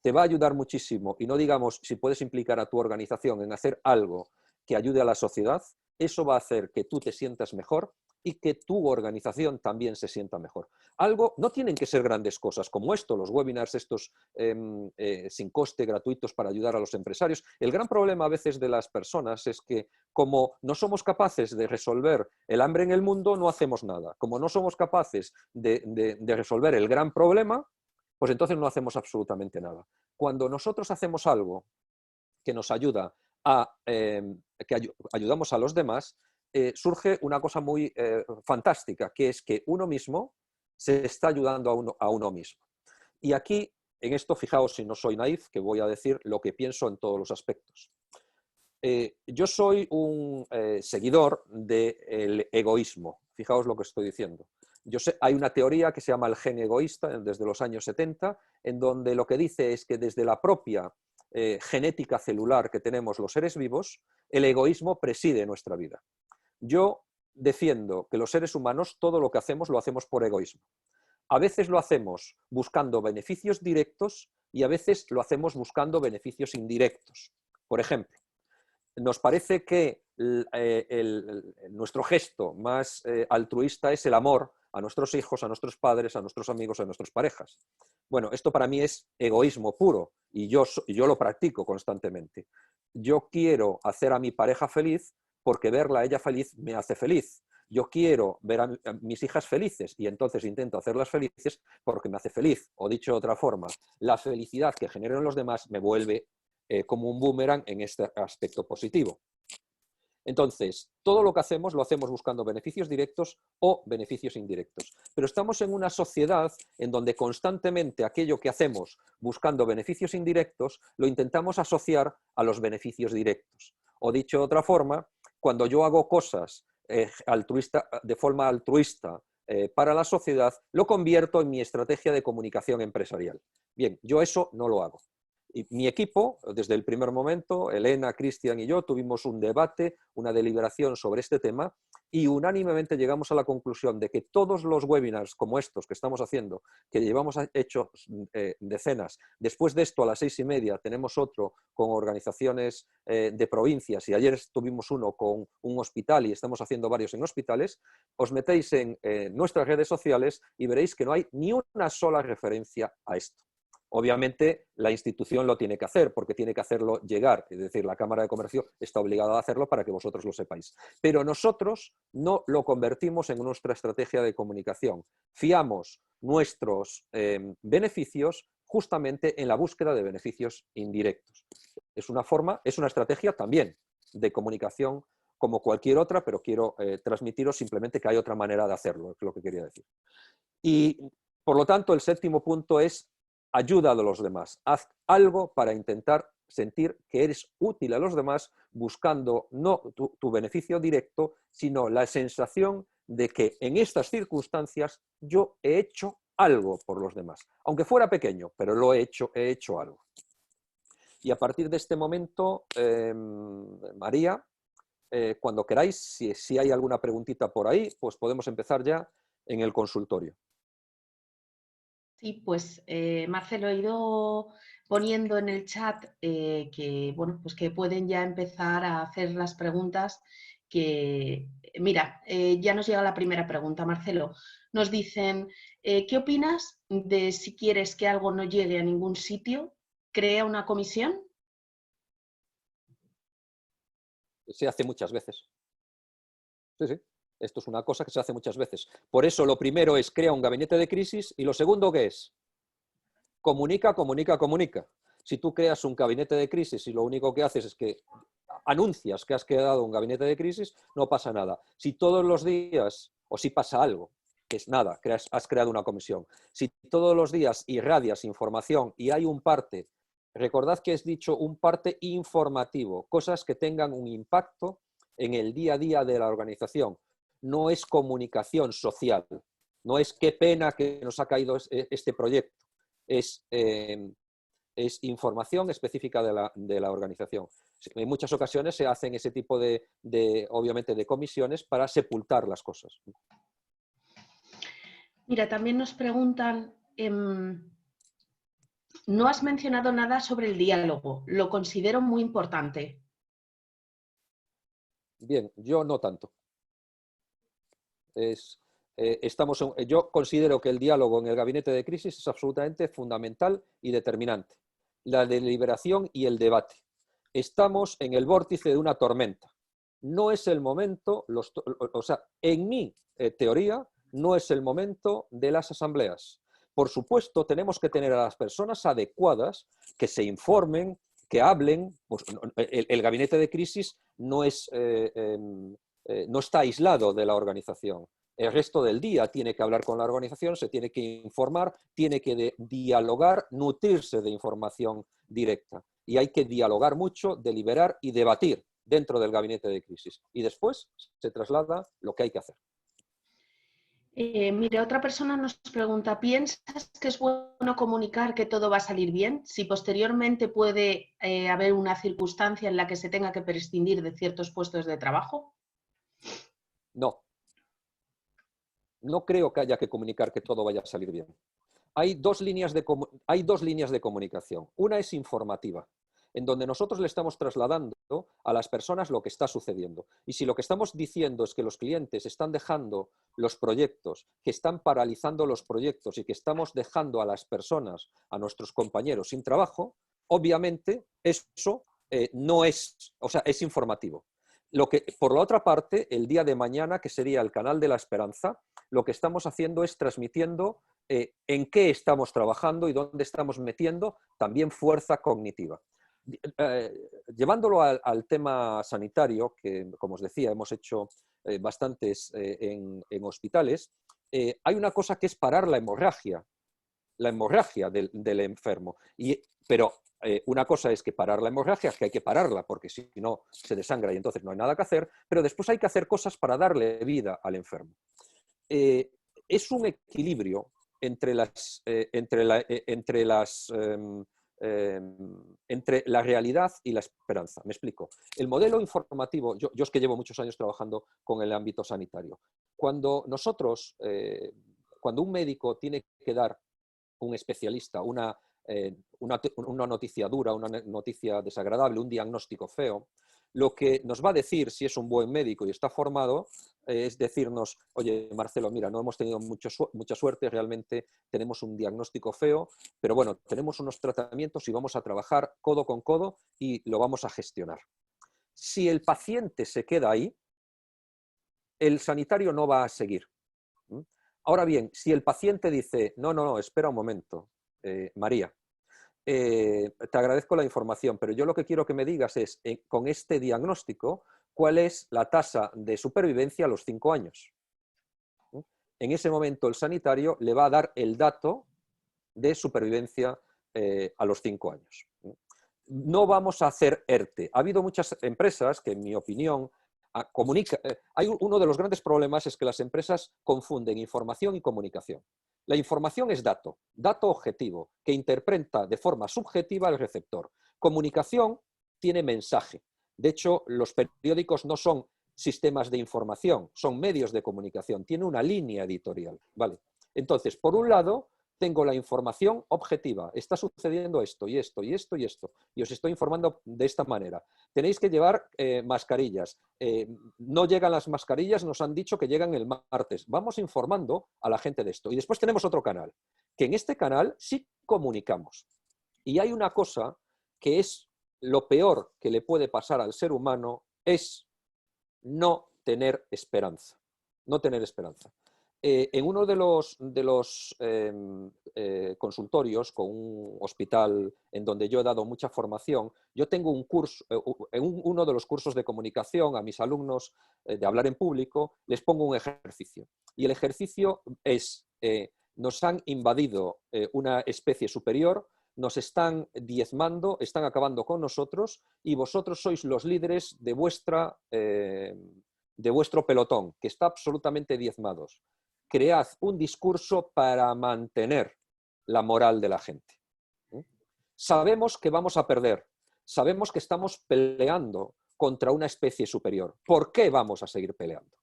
Te va a ayudar muchísimo, y no digamos si puedes implicar a tu organización en hacer algo que ayude a la sociedad, eso va a hacer que tú te sientas mejor y que tu organización también se sienta mejor. Algo, no tienen que ser grandes cosas como esto, los webinars estos sin coste, gratuitos para ayudar a los empresarios. El gran problema a veces de las personas es que como no somos capaces de resolver el hambre en el mundo, no hacemos nada. Como no somos capaces de resolver el gran problema, pues entonces no hacemos absolutamente nada. Cuando nosotros hacemos algo que nos ayuda ayudamos a los demás, surge una cosa muy fantástica, que es que uno mismo se está ayudando a uno mismo. Y aquí, en esto, fijaos si no soy naif, que voy a decir lo que pienso en todos los aspectos. Yo soy un seguidor del egoísmo. Fijaos lo que estoy diciendo. Hay una teoría que se llama el gen egoísta desde los años 70, en donde lo que dice es que desde la propia genética celular que tenemos los seres vivos, el egoísmo preside nuestra vida. Yo defiendo que los seres humanos todo lo que hacemos lo hacemos por egoísmo. A veces lo hacemos buscando beneficios directos y a veces lo hacemos buscando beneficios indirectos. Por ejemplo, nos parece que nuestro gesto más altruista es el amor a nuestros hijos, a nuestros padres, a nuestros amigos, a nuestras parejas. Bueno, esto para mí es egoísmo puro y yo lo practico constantemente. Yo quiero hacer a mi pareja feliz porque verla a ella feliz me hace feliz. Yo quiero ver a mis hijas felices y entonces intento hacerlas felices porque me hace feliz. O dicho de otra forma, la felicidad que genero en los demás me vuelve como un boomerang en este aspecto positivo. Entonces, todo lo que hacemos lo hacemos buscando beneficios directos o beneficios indirectos. Pero estamos en una sociedad en donde constantemente aquello que hacemos buscando beneficios indirectos lo intentamos asociar a los beneficios directos. O dicho de otra forma, cuando yo hago cosas de forma altruista para la sociedad, lo convierto en mi estrategia de comunicación empresarial. Bien, yo eso no lo hago. Y mi equipo, desde el primer momento, Elena, Cristian y yo, tuvimos un debate, una deliberación sobre este tema y unánimemente llegamos a la conclusión de que todos los webinars como estos que estamos haciendo, que llevamos hecho decenas, después de esto a las 6:30 tenemos otro con organizaciones de provincias y ayer tuvimos uno con un hospital y estamos haciendo varios en hospitales, os metéis en nuestras redes sociales y veréis que no hay ni una sola referencia a esto. Obviamente la institución lo tiene que hacer porque tiene que hacerlo llegar, es decir, la Cámara de Comercio está obligada a hacerlo para que vosotros lo sepáis. Pero nosotros no lo convertimos en nuestra estrategia de comunicación. Fiamos nuestros beneficios justamente en la búsqueda de beneficios indirectos. Es una estrategia también de comunicación como cualquier otra, pero quiero transmitiros simplemente que hay otra manera de hacerlo, es lo que quería decir. Y por lo tanto, el séptimo punto es ayuda a los demás. Haz algo para intentar sentir que eres útil a los demás buscando no tu beneficio directo, sino la sensación de que en estas circunstancias yo he hecho algo por los demás. Aunque fuera pequeño, pero lo he hecho algo. Y a partir de este momento, María, cuando queráis, si hay alguna preguntita por ahí, pues podemos empezar ya en el consultorio. Sí, pues Marcelo, he ido poniendo en el chat que, bueno, pues que pueden ya empezar a hacer las preguntas que... Mira, ya nos llega la primera pregunta, Marcelo. Nos dicen, ¿qué opinas de si quieres que algo no llegue a ningún sitio, crea una comisión? Se hace muchas veces. Sí, sí. Esto es una cosa que se hace muchas veces. Por eso lo primero es crea un gabinete de crisis y lo segundo, ¿qué es? Comunica, comunica, comunica. Si tú creas un gabinete de crisis y lo único que haces es que anuncias que has creado un gabinete de crisis, no pasa nada. Si todos los días, o si pasa algo, que es nada, has creado una comisión. Si todos los días irradias información y hay un parte, recordad que has dicho un parte informativo, cosas que tengan un impacto en el día a día de la organización. No es comunicación social, no es qué pena que nos ha caído este proyecto, es información específica de la organización. En muchas ocasiones se hacen ese tipo obviamente, de comisiones para sepultar las cosas. Mira, también nos preguntan, no has mencionado nada sobre el diálogo, lo considero muy importante. Bien, yo no tanto. Yo considero que el diálogo en el gabinete de crisis es absolutamente fundamental y determinante. La deliberación y el debate. Estamos en el vórtice de una tormenta. No es el momento, en mi teoría, no es el momento de las asambleas. Por supuesto, tenemos que tener a las personas adecuadas que se informen, que hablen. Pues, el gabinete de crisis no está aislado de la organización. El resto del día tiene que hablar con la organización, se tiene que informar, tiene que dialogar, nutrirse de información directa. Y hay que dialogar mucho, deliberar y debatir dentro del gabinete de crisis. Y después se traslada lo que hay que hacer. Mire, otra persona nos pregunta, ¿piensas que es bueno comunicar que todo va a salir bien? Si posteriormente puede haber una circunstancia en la que se tenga que prescindir de ciertos puestos de trabajo. No. No creo que haya que comunicar que todo vaya a salir bien. Hay dos líneas de comunicación. Una es informativa, en donde nosotros le estamos trasladando a las personas lo que está sucediendo. Y si lo que estamos diciendo es que los clientes están dejando los proyectos, que están paralizando los proyectos y que estamos dejando a las personas, a nuestros compañeros sin trabajo, obviamente eso no es, es informativo. Por la otra parte, el día de mañana, que sería el canal de la esperanza, lo que estamos haciendo es transmitiendo en qué estamos trabajando y dónde estamos metiendo también fuerza cognitiva. Llevándolo al tema sanitario, que como os decía, hemos hecho bastantes en hospitales, hay una cosa que es parar la hemorragia del enfermo. Pero una cosa es que parar la hemorragia, que hay que pararla, porque si no se desangra y entonces no hay nada que hacer, pero después hay que hacer cosas para darle vida al enfermo. Es un equilibrio entre la realidad y la esperanza. Me explico. El modelo informativo, yo es que llevo muchos años trabajando con el ámbito sanitario. Cuando un médico tiene que dar, un especialista, una noticia dura, una noticia desagradable, un diagnóstico feo, lo que nos va a decir, si es un buen médico y está formado, es decirnos, oye, Marcelo, mira, no hemos tenido mucha suerte, realmente tenemos un diagnóstico feo, pero bueno, tenemos unos tratamientos y vamos a trabajar codo con codo y lo vamos a gestionar. Si el paciente se queda ahí, el sanitario no va a seguir. Ahora bien, si el paciente dice, no, espera un momento, María, te agradezco la información, pero yo lo que quiero que me digas es, con este diagnóstico, ¿cuál es la tasa de supervivencia a los 5 años? En ese momento el sanitario le va a dar el dato de supervivencia a los 5 años. No vamos a hacer ERTE. Ha habido muchas empresas que, en mi opinión, uno de los grandes problemas es que las empresas confunden información y comunicación. La información es dato objetivo, que interpreta de forma subjetiva el receptor. Comunicación tiene mensaje. De hecho, los periódicos no son sistemas de información, son medios de comunicación, tiene una línea editorial, ¿vale? Entonces, por un lado, tengo la información objetiva, está sucediendo esto y esto y esto y esto, y os estoy informando de esta manera. Tenéis que llevar mascarillas, no llegan las mascarillas, nos han dicho que llegan el martes. Vamos informando a la gente de esto. Y después tenemos otro canal, que en este canal sí comunicamos. Y hay una cosa que es lo peor que le puede pasar al ser humano, es no tener esperanza. No tener esperanza. En uno de los consultorios con un hospital en donde yo he dado mucha formación, yo tengo un curso, en uno de los cursos de comunicación a mis alumnos de hablar en público, les pongo un ejercicio. Y el ejercicio es, nos han invadido una especie superior, nos están diezmando, están acabando con nosotros y vosotros sois los líderes de vuestro pelotón, que está absolutamente diezmados. Cread un discurso para mantener la moral de la gente. Sabemos que vamos a perder, sabemos que estamos peleando contra una especie superior. ¿Por qué vamos a seguir peleando?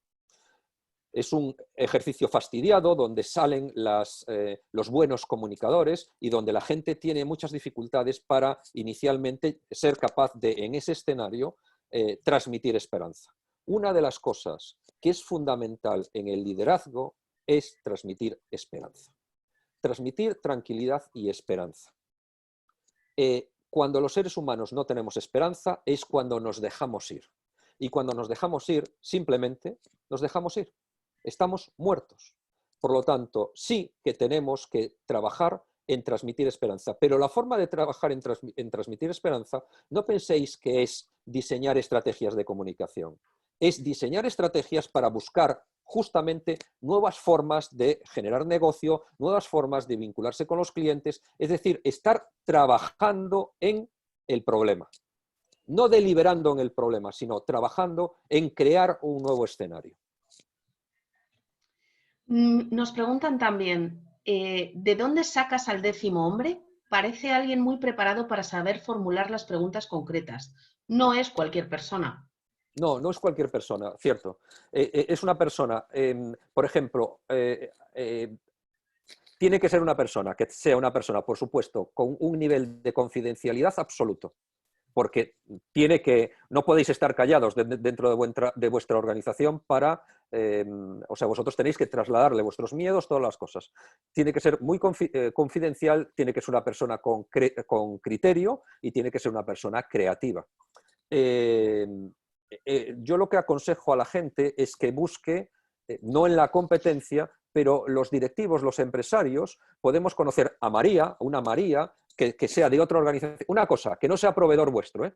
Es un ejercicio fastidiado donde salen los buenos comunicadores y donde la gente tiene muchas dificultades para inicialmente ser capaz de, en ese escenario, transmitir esperanza. Una de las cosas que es fundamental en el liderazgo es transmitir esperanza. Transmitir tranquilidad y esperanza. Cuando los seres humanos no tenemos esperanza es cuando nos dejamos ir. Y cuando nos dejamos ir, simplemente nos dejamos ir. Estamos muertos. Por lo tanto, sí que tenemos que trabajar en transmitir esperanza. Pero la forma de trabajar en transmitir esperanza, no penséis que es diseñar estrategias de comunicación. Es diseñar estrategias para buscar justamente nuevas formas de generar negocio, nuevas formas de vincularse con los clientes, es decir, estar trabajando en el problema. No deliberando en el problema, sino trabajando en crear un nuevo escenario. Nos preguntan también, ¿de dónde sacas al 10.º hombre? Parece alguien muy preparado para saber formular las preguntas concretas. No es cualquier persona. No, no es cualquier persona, cierto. Es una persona, por ejemplo, tiene que ser una persona, que sea una persona, por supuesto, con un nivel de confidencialidad absoluto. Porque no podéis estar callados dentro de vuestra organización para, o sea, vosotros tenéis que trasladarle vuestros miedos, todas las cosas. Tiene que ser muy confidencial, tiene que ser una persona con criterio y tiene que ser una persona creativa. Yo lo que aconsejo a la gente es que busque, no en la competencia, pero los directivos, los empresarios, podemos conocer a María, una María, que sea de otra organización. Una cosa, que no sea proveedor vuestro,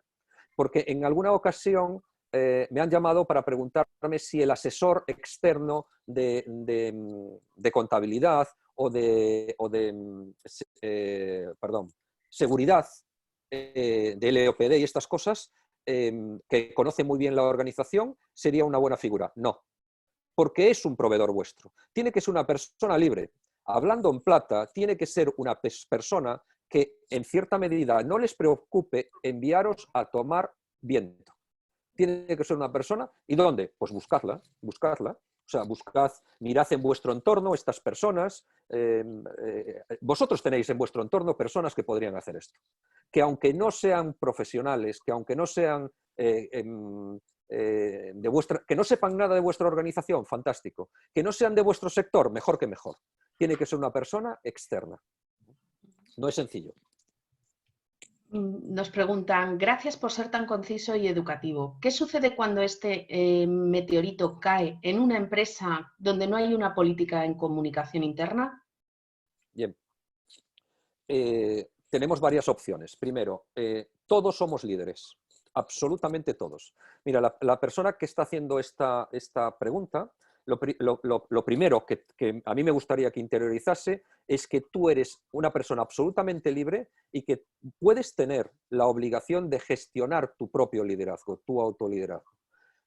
porque en alguna ocasión me han llamado para preguntarme si el asesor externo de contabilidad o de seguridad de LOPD y estas cosas, que conoce muy bien la organización, sería una buena figura. No, porque es un proveedor vuestro. Tiene que ser una persona libre. Hablando en plata, tiene que ser una persona que en cierta medida no les preocupe enviaros a tomar viento. Tiene que ser una persona, ¿y dónde? Pues buscarla. O sea, mirad en vuestro entorno estas personas. Vosotros tenéis en vuestro entorno personas que podrían hacer esto. Que aunque no sean profesionales, que aunque no sean que no sepan nada de vuestra organización, fantástico. Que no sean de vuestro sector, mejor que mejor. Tiene que ser una persona externa. No es sencillo. Nos preguntan, gracias por ser tan conciso y educativo. ¿Qué sucede cuando este meteorito cae en una empresa donde no hay una política en comunicación interna? Bien. Tenemos varias opciones. Primero, todos somos líderes. Absolutamente todos. Mira, la persona que está haciendo esta pregunta, lo primero que a mí me gustaría que interiorizase es que tú eres una persona absolutamente libre y que puedes tener la obligación de gestionar tu propio liderazgo, tu autoliderazgo.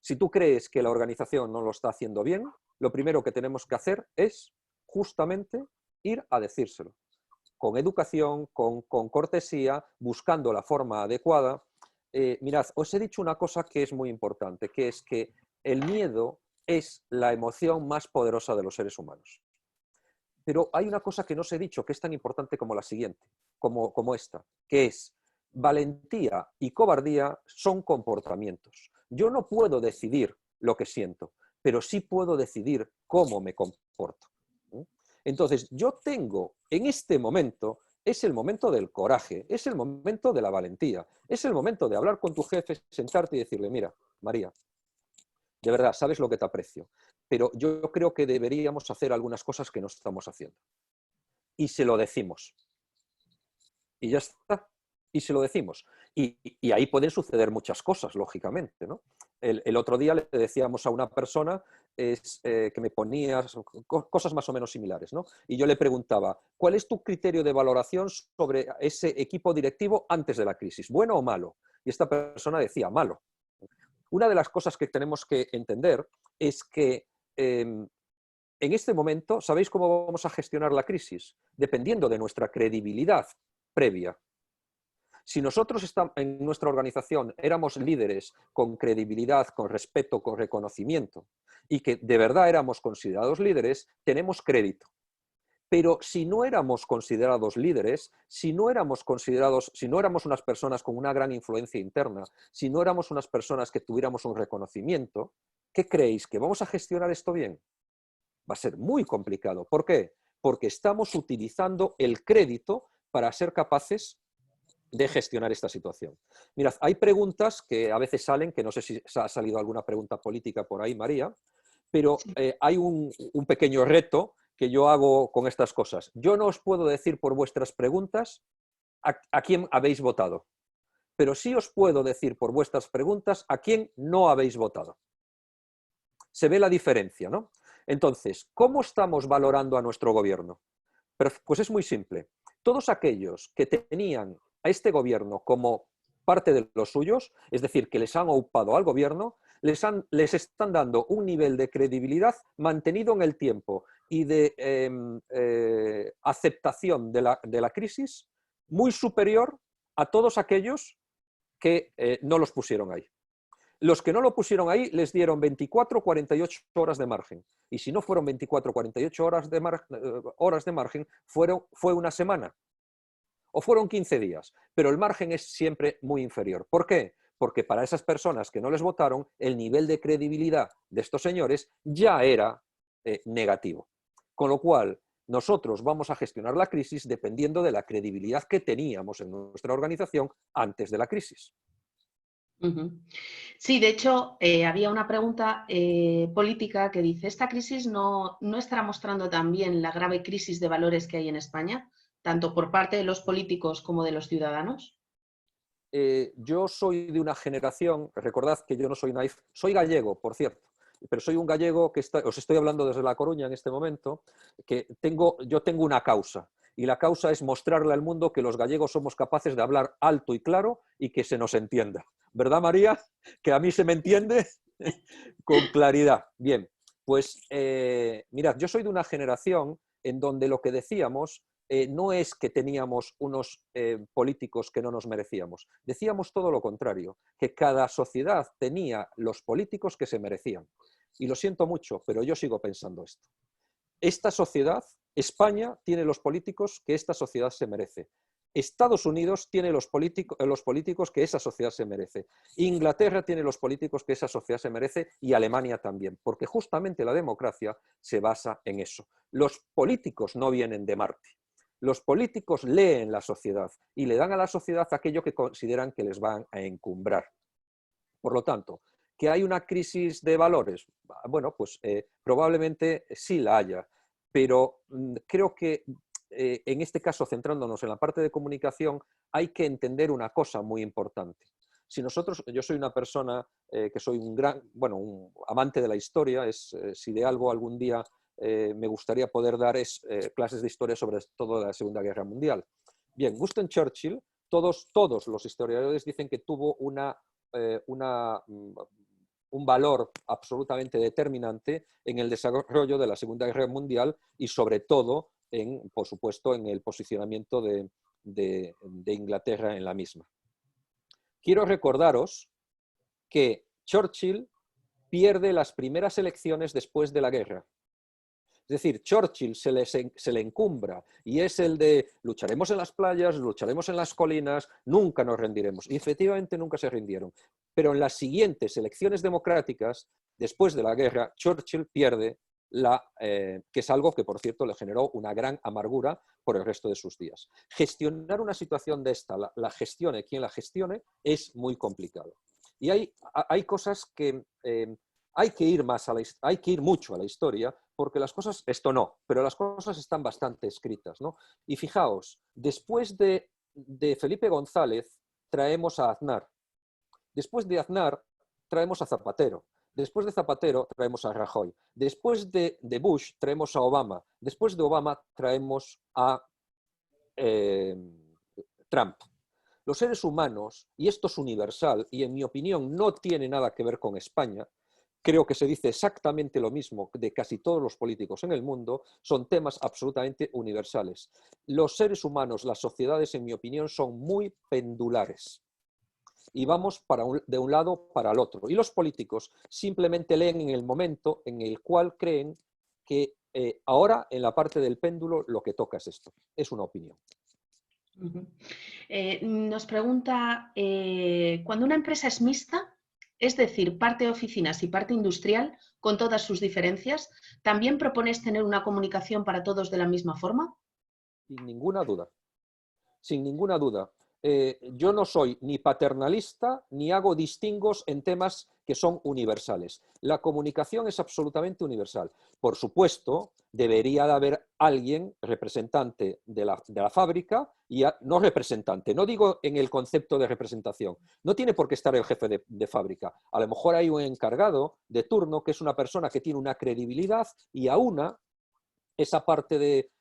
Si tú crees que la organización no lo está haciendo bien, lo primero que tenemos que hacer es justamente ir a decírselo. Con educación, con cortesía, buscando la forma adecuada. Mirad, os he dicho una cosa que es muy importante, que es que el miedo es la emoción más poderosa de los seres humanos. Pero hay una cosa que no os he dicho, que es tan importante como la siguiente, como esta, que es valentía y cobardía son comportamientos. Yo no puedo decidir lo que siento, pero sí puedo decidir cómo me comporto. Entonces, yo tengo en este momento, es el momento del coraje, es el momento de la valentía, es el momento de hablar con tu jefe, sentarte y decirle, mira, María, de verdad, sabes lo que te aprecio, pero yo creo que deberíamos hacer algunas cosas que no estamos haciendo. Y se lo decimos. Y ya está. Y se lo decimos. Y ahí pueden suceder muchas cosas, lógicamente, ¿no? El otro día le decíamos a una persona que me ponía cosas más o menos similares, ¿no? Y yo le preguntaba, ¿cuál es tu criterio de valoración sobre ese equipo directivo antes de la crisis? ¿Bueno o malo? Y esta persona decía, malo. Una de las cosas que tenemos que entender es que en este momento, ¿sabéis cómo vamos a gestionar la crisis? Dependiendo de nuestra credibilidad previa. Si nosotros en nuestra organización éramos líderes con credibilidad, con respeto, con reconocimiento, y que de verdad éramos considerados líderes, tenemos crédito. Pero si no éramos considerados líderes, si no éramos unas personas con una gran influencia interna, si no éramos unas personas que tuviéramos un reconocimiento, ¿qué creéis? ¿Que vamos a gestionar esto bien? Va a ser muy complicado. ¿Por qué? Porque estamos utilizando el crédito para ser capaces de gestionar esta situación. Mirad, hay preguntas que a veces salen, que no sé si ha salido alguna pregunta política por ahí, María, pero hay un pequeño reto que yo hago con estas cosas. Yo no os puedo decir por vuestras preguntas a quién habéis votado, pero sí os puedo decir por vuestras preguntas a quién no habéis votado. Se ve la diferencia, ¿no? Entonces, ¿cómo estamos valorando a nuestro gobierno? Pues es muy simple. Todos aquellos que tenían a este gobierno como parte de los suyos, es decir, que les han aupado al gobierno, les están dando un nivel de credibilidad mantenido en el tiempo y de aceptación de la crisis muy superior a todos aquellos que no los pusieron ahí. Los que no lo pusieron ahí les dieron 24 o 48 horas de margen. Y si no fueron 24 o 48 horas de margen, fue una semana o fueron 15 días. Pero el margen es siempre muy inferior. ¿Por qué? Porque para esas personas que no les votaron, el nivel de credibilidad de estos señores ya era negativo. Con lo cual, nosotros vamos a gestionar la crisis dependiendo de la credibilidad que teníamos en nuestra organización antes de la crisis. Sí, de hecho, había una pregunta política que dice, ¿esta crisis no estará mostrando también la grave crisis de valores que hay en España, tanto por parte de los políticos como de los ciudadanos? Yo soy de una generación, recordad que yo no soy naif, soy gallego, por cierto, pero soy un gallego que os estoy hablando desde La Coruña en este momento, que yo tengo una causa, y la causa es mostrarle al mundo que los gallegos somos capaces de hablar alto y claro y que se nos entienda. ¿Verdad, María? Que a mí se me entiende con claridad. Bien, pues mirad, yo soy de una generación en donde lo que decíamos no es que teníamos unos políticos que no nos merecíamos. Decíamos todo lo contrario, que cada sociedad tenía los políticos que se merecían. Y lo siento mucho, pero yo sigo pensando esto. Esta sociedad, España, tiene los políticos que esta sociedad se merece. Estados Unidos tiene los políticos que esa sociedad se merece. Inglaterra tiene los políticos que esa sociedad se merece y Alemania también, porque justamente la democracia se basa en eso. Los políticos no vienen de Marte. Los políticos leen la sociedad y le dan a la sociedad aquello que consideran que les van a encumbrar. Por lo tanto, ¿que hay una crisis de valores? Bueno, pues probablemente sí la haya, pero creo que en este caso, centrándonos en la parte de comunicación, hay que entender una cosa muy importante. Si yo soy una persona que soy un amante de la historia, si de algo algún día me gustaría poder dar clases de historia sobre todo la Segunda Guerra Mundial. Bien, Winston Churchill, todos los historiadores dicen que tuvo un valor absolutamente determinante en el desarrollo de la Segunda Guerra Mundial y sobre todo, por supuesto, en el posicionamiento de Inglaterra en la misma. Quiero recordaros que Churchill pierde las primeras elecciones después de la guerra. Es decir, Churchill se le encumbra y es el de lucharemos en las playas, lucharemos en las colinas, nunca nos rendiremos. Y efectivamente nunca se rindieron. Pero en las siguientes elecciones democráticas, después de la guerra, Churchill pierde que es algo que, por cierto, le generó una gran amargura por el resto de sus días. Gestionar una situación de esta, la gestione quien la gestione, es muy complicado. Y hay cosas que hay que ir mucho a la historia, porque las cosas, esto no, pero las cosas están bastante escritas, ¿no? Y fijaos, después de Felipe González traemos a Aznar, después de Aznar traemos a Zapatero, después de Zapatero traemos a Rajoy, después de Bush traemos a Obama, después de Obama traemos a Trump. Los seres humanos, y esto es universal, y en mi opinión no tiene nada que ver con España, creo que se dice exactamente lo mismo de casi todos los políticos en el mundo, son temas absolutamente universales. Los seres humanos, las sociedades, en mi opinión, son muy pendulares. Y vamos de un lado para el otro. Y los políticos simplemente leen en el momento en el cual creen que ahora, en la parte del péndulo, lo que toca es esto. Es una opinión. Nos pregunta, cuando una empresa es mixta, es decir, parte de oficinas y parte industrial, con todas sus diferencias, ¿también propones tener una comunicación para todos de la misma forma? Sin ninguna duda. Sin ninguna duda. Yo no soy ni paternalista ni hago distingos en temas que son universales. La comunicación es absolutamente universal. Por supuesto, debería de haber alguien, representante de la fábrica, no representante, no digo en el concepto de representación, no tiene por qué estar el jefe de fábrica. A lo mejor hay un encargado de turno que es una persona que tiene una credibilidad y aúna esa parte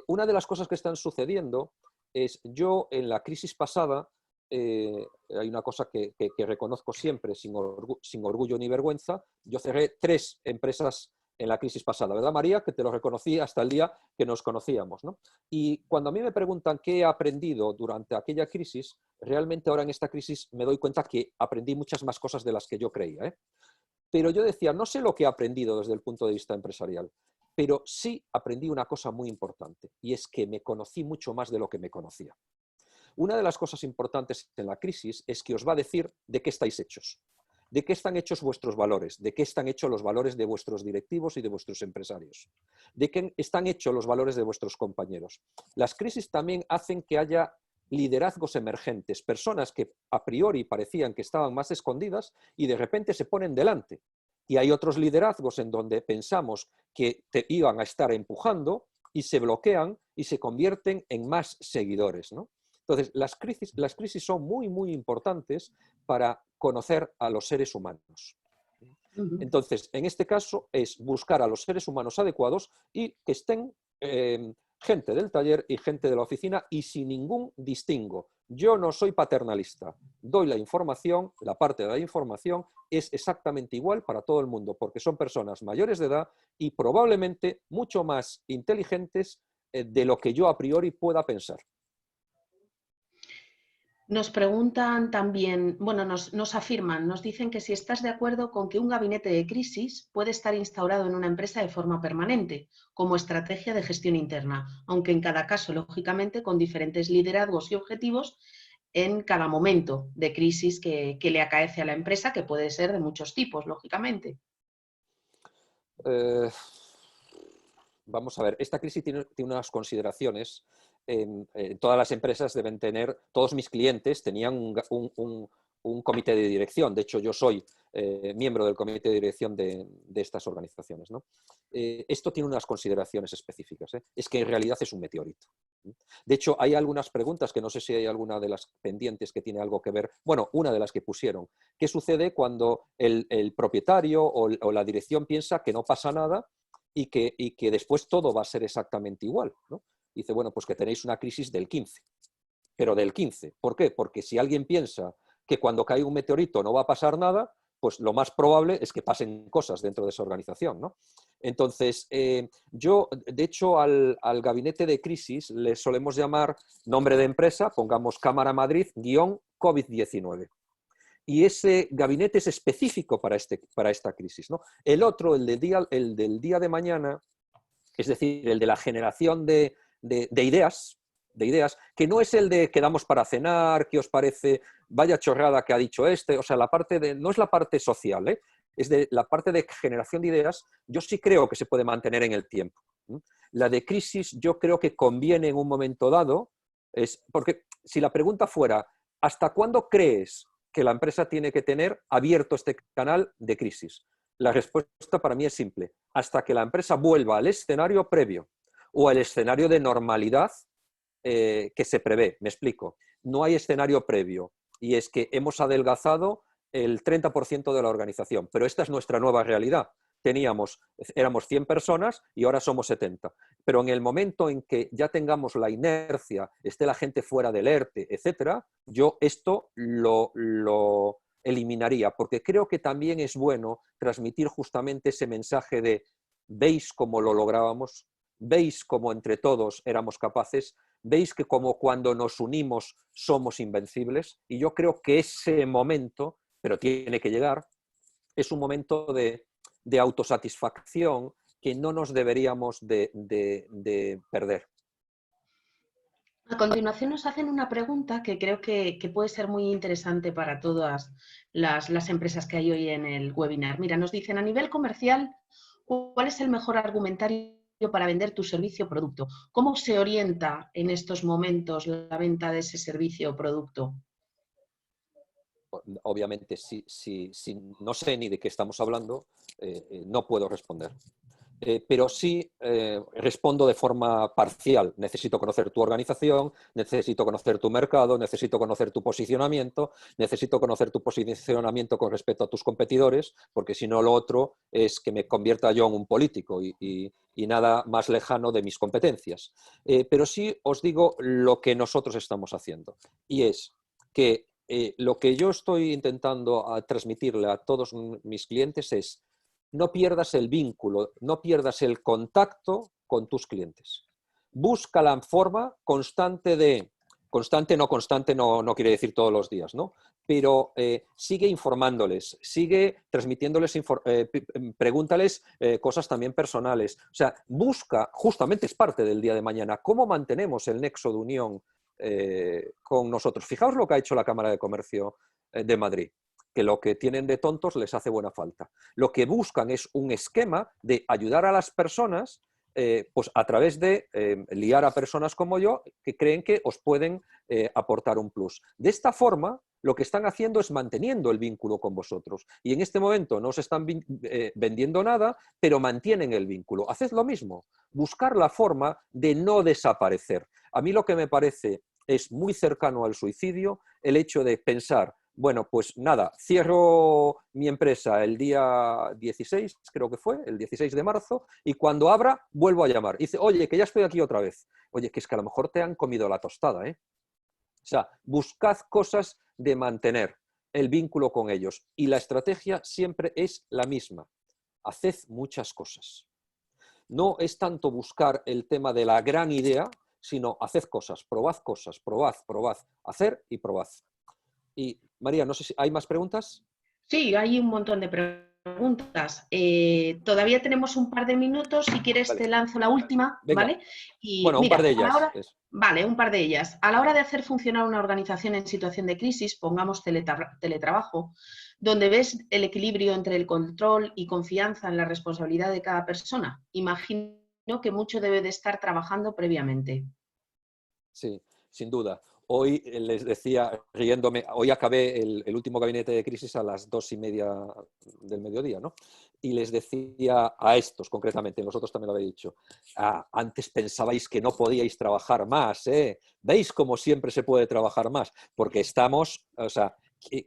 una de las cosas que están sucediendo es, yo en la crisis pasada, hay una cosa que reconozco siempre, sin orgullo ni vergüenza, yo cerré 3 empresas en la crisis pasada, ¿verdad, María? Que te lo reconocí hasta el día que nos conocíamos, ¿no? Y cuando a mí me preguntan qué he aprendido durante aquella crisis, realmente ahora en esta crisis me doy cuenta que aprendí muchas más cosas de las que yo creía, ¿eh? Pero yo decía, no sé lo que he aprendido desde el punto de vista empresarial, pero sí aprendí una cosa muy importante, y es que me conocí mucho más de lo que me conocía. Una de las cosas importantes en la crisis es que os va a decir de qué estáis hechos, de qué están hechos vuestros valores, de qué están hechos los valores de vuestros directivos y de vuestros empresarios, de qué están hechos los valores de vuestros compañeros. Las crisis también hacen que haya liderazgos emergentes, personas que a priori parecían que estaban más escondidas y de repente se ponen delante. Y hay otros liderazgos en donde pensamos que te iban a estar empujando y se bloquean y se convierten en más seguidores, ¿no? Entonces, las crisis son muy, muy importantes para conocer a los seres humanos. Entonces, en este caso es buscar a los seres humanos adecuados y que estén gente del taller y gente de la oficina y sin ningún distingo. Yo no soy paternalista, doy la información, la parte de la información es exactamente igual para todo el mundo, porque son personas mayores de edad y probablemente mucho más inteligentes de lo que yo a priori pueda pensar. Nos preguntan también, bueno, nos afirman, nos dicen que si estás de acuerdo con que un gabinete de crisis puede estar instaurado en una empresa de forma permanente, como estrategia de gestión interna, aunque en cada caso, lógicamente, con diferentes liderazgos y objetivos en cada momento de crisis que le acaece a la empresa, que puede ser de muchos tipos, lógicamente. Eh, Vamos a ver, esta crisis tiene unas consideraciones. En todas las empresas deben tener, todos mis clientes tenían un comité de dirección. De hecho, yo soy miembro del comité de dirección de estas organizaciones, ¿no? Esto tiene unas consideraciones específicas, ¿eh? Es que en realidad es un meteorito. De hecho, hay algunas preguntas que no sé si hay alguna de las pendientes que tiene algo que ver. Bueno, una de las que pusieron. ¿Qué sucede cuando el propietario o la dirección piensa que no pasa nada y que después todo va a ser exactamente igual, ¿no? Dice, bueno, pues que tenéis una crisis del 15, pero del 15. ¿Por qué? Porque si alguien piensa que cuando cae un meteorito no va a pasar nada, pues lo más probable es que pasen cosas dentro de esa organización, ¿no? Entonces, yo, de hecho, al gabinete de crisis le solemos llamar nombre de empresa, pongamos Cámara Madrid, -COVID-19. Y ese gabinete es específico para esta crisis, ¿no? El otro, el del día de mañana, es decir, el de la generación de ideas, que no es el de quedamos para cenar, qué os parece, vaya chorrada que ha dicho este, o sea, no es la parte social, ¿eh? Es de la parte de generación de ideas, yo sí creo que se puede mantener en el tiempo. La de crisis yo creo que conviene en un momento dado, porque si la pregunta fuera, ¿hasta cuándo crees que la empresa tiene que tener abierto este canal de crisis? La respuesta para mí es simple, hasta que la empresa vuelva al escenario previo o al escenario de normalidad que se prevé. Me explico, no hay escenario previo y es que hemos adelgazado el 30% de la organización, pero esta es nuestra nueva realidad. Éramos 100 personas y ahora somos 70. Pero en el momento en que ya tengamos la inercia, esté la gente fuera del ERTE, etcétera, yo esto lo eliminaría, porque creo que también es bueno transmitir justamente ese mensaje de ¿veis cómo lo lográbamos? ¿Veis cómo entre todos éramos capaces? ¿Veis que como cuando nos unimos somos invencibles? Y yo creo que ese momento, pero tiene que llegar, es un momento de autosatisfacción que no nos deberíamos de perder. A continuación nos hacen una pregunta que creo que puede ser muy interesante para todas las empresas que hay hoy en el webinar. Mira, nos dicen a nivel comercial, ¿cuál es el mejor argumentario para vender tu servicio o producto? ¿Cómo se orienta en estos momentos la venta de ese servicio o producto? Obviamente, si no sé ni de qué estamos hablando, no puedo responder. Pero sí respondo de forma parcial. Necesito conocer tu organización, necesito conocer tu mercado, necesito conocer tu posicionamiento, necesito conocer tu posicionamiento con respecto a tus competidores, porque si no lo otro es que me convierta yo en un político y nada más lejano de mis competencias. Pero sí os digo lo que nosotros estamos haciendo, y es que lo que yo estoy intentando transmitirle a todos mis clientes es: no pierdas el vínculo, no pierdas el contacto con tus clientes. Busca la forma constante constante no quiere decir todos los días, ¿no? Pero sigue informándoles, sigue transmitiéndoles, pregúntales cosas también personales. O sea, busca, justamente es parte del día de mañana, cómo mantenemos el nexo de unión con nosotros. Fijaos lo que ha hecho la Cámara de Comercio de Madrid, que lo que tienen de tontos les hace buena falta. Lo que buscan es un esquema de ayudar a las personas pues a través de liar a personas como yo que creen que os pueden aportar un plus. De esta forma, lo que están haciendo es manteniendo el vínculo con vosotros. Y en este momento no os están vendiendo nada, pero mantienen el vínculo. Haced lo mismo, buscar la forma de no desaparecer. A mí lo que me parece es muy cercano al suicidio el hecho de pensar: bueno, pues nada, cierro mi empresa el día 16, creo que fue, el 16 de marzo, y cuando abra vuelvo a llamar. Y dice: oye, que ya estoy aquí otra vez. Oye, que es que a lo mejor te han comido la tostada, ¿eh? O sea, buscad cosas de mantener el vínculo con ellos. Y la estrategia siempre es la misma. Haced muchas cosas. No es tanto buscar el tema de la gran idea, sino haced cosas, probad, hacer y probad. Y María, no sé si hay más preguntas. Sí, hay un montón de preguntas. Todavía tenemos un par de minutos. Si quieres, Vale, te lanzo la última, venga. ¿vale? Y Bueno, un par mira, de a la ellas. hora, vale, un par de ellas. A la hora de hacer funcionar una organización en situación de crisis, pongamos teletrabajo, donde ves el equilibrio entre el control y confianza en la responsabilidad de cada persona. Imagino que mucho debe de estar trabajando previamente. Sí, sin duda. Hoy les decía, riéndome, hoy acabé el último gabinete de crisis a las 2:30 del mediodía, ¿no? Y les decía a estos, concretamente, vosotros también lo habéis dicho: antes pensabais que no podíais trabajar más, ¿eh? ¿Veis cómo siempre se puede trabajar más? Porque estamos, o sea,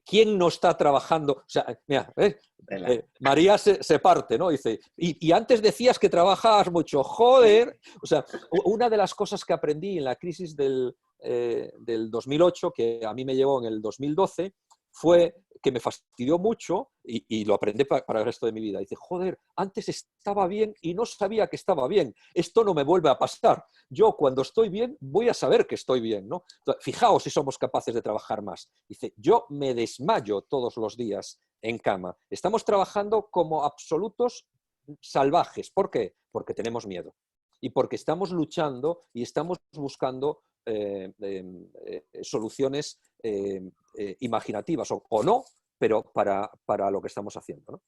¿quién no está trabajando? O sea, mira, María se parte, ¿no? Dice: y antes decías que trabajabas mucho, joder. O sea, una de las cosas que aprendí en la crisis del 2008, que a mí me llevó en el 2012, fue que me fastidió mucho y lo aprendí para el resto de mi vida. Dice: joder, antes estaba bien y no sabía que estaba bien. Esto no me vuelve a pasar. Yo cuando estoy bien voy a saber que estoy bien, ¿no? Entonces, fijaos si somos capaces de trabajar más. Dice: yo me desmayo todos los días en cama. Estamos trabajando como absolutos salvajes. ¿Por qué? Porque tenemos miedo y porque estamos luchando y estamos buscando soluciones imaginativas o no, pero para lo que estamos haciendo, ¿no?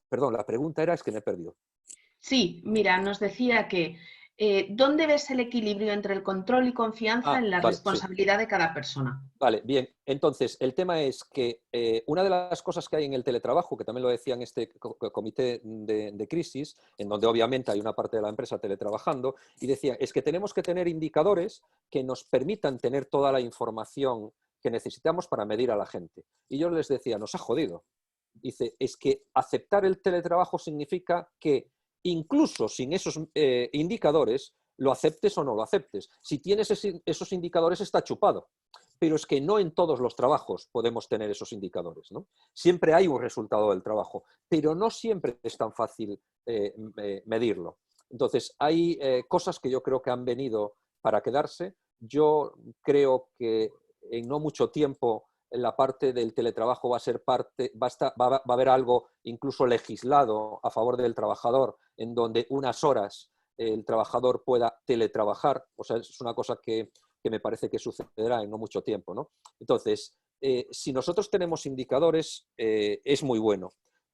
Perdón, la pregunta era, es que me he perdido. Sí, mira, nos decía que ¿dónde ves el equilibrio entre el control y confianza en la Vale, sí. responsabilidad de cada persona? Vale, bien. Entonces, el tema es que una de las cosas que hay en el teletrabajo, que también lo decía en este comité de crisis, en donde obviamente hay una parte de la empresa teletrabajando, y decía, es que tenemos que tener indicadores que nos permitan tener toda la información que necesitamos para medir a la gente. Y yo les decía: nos ha jodido. Dice: es que aceptar el teletrabajo significa que incluso sin esos indicadores, lo aceptes o no lo aceptes. Si tienes esos indicadores, está chupado. Pero es que no en todos los trabajos podemos tener esos indicadores, ¿no? Siempre hay un resultado del trabajo, pero no siempre es tan fácil medirlo. Entonces, hay cosas que yo creo que han venido para quedarse. Yo creo que en no mucho tiempo la parte del teletrabajo va a ser parte, va a haber algo incluso legislado a favor del trabajador, en donde unas horas el trabajador pueda teletrabajar. O sea, es una cosa que me parece que sucederá en no mucho tiempo, ¿no? Entonces, si nosotros tenemos indicadores, es muy bueno,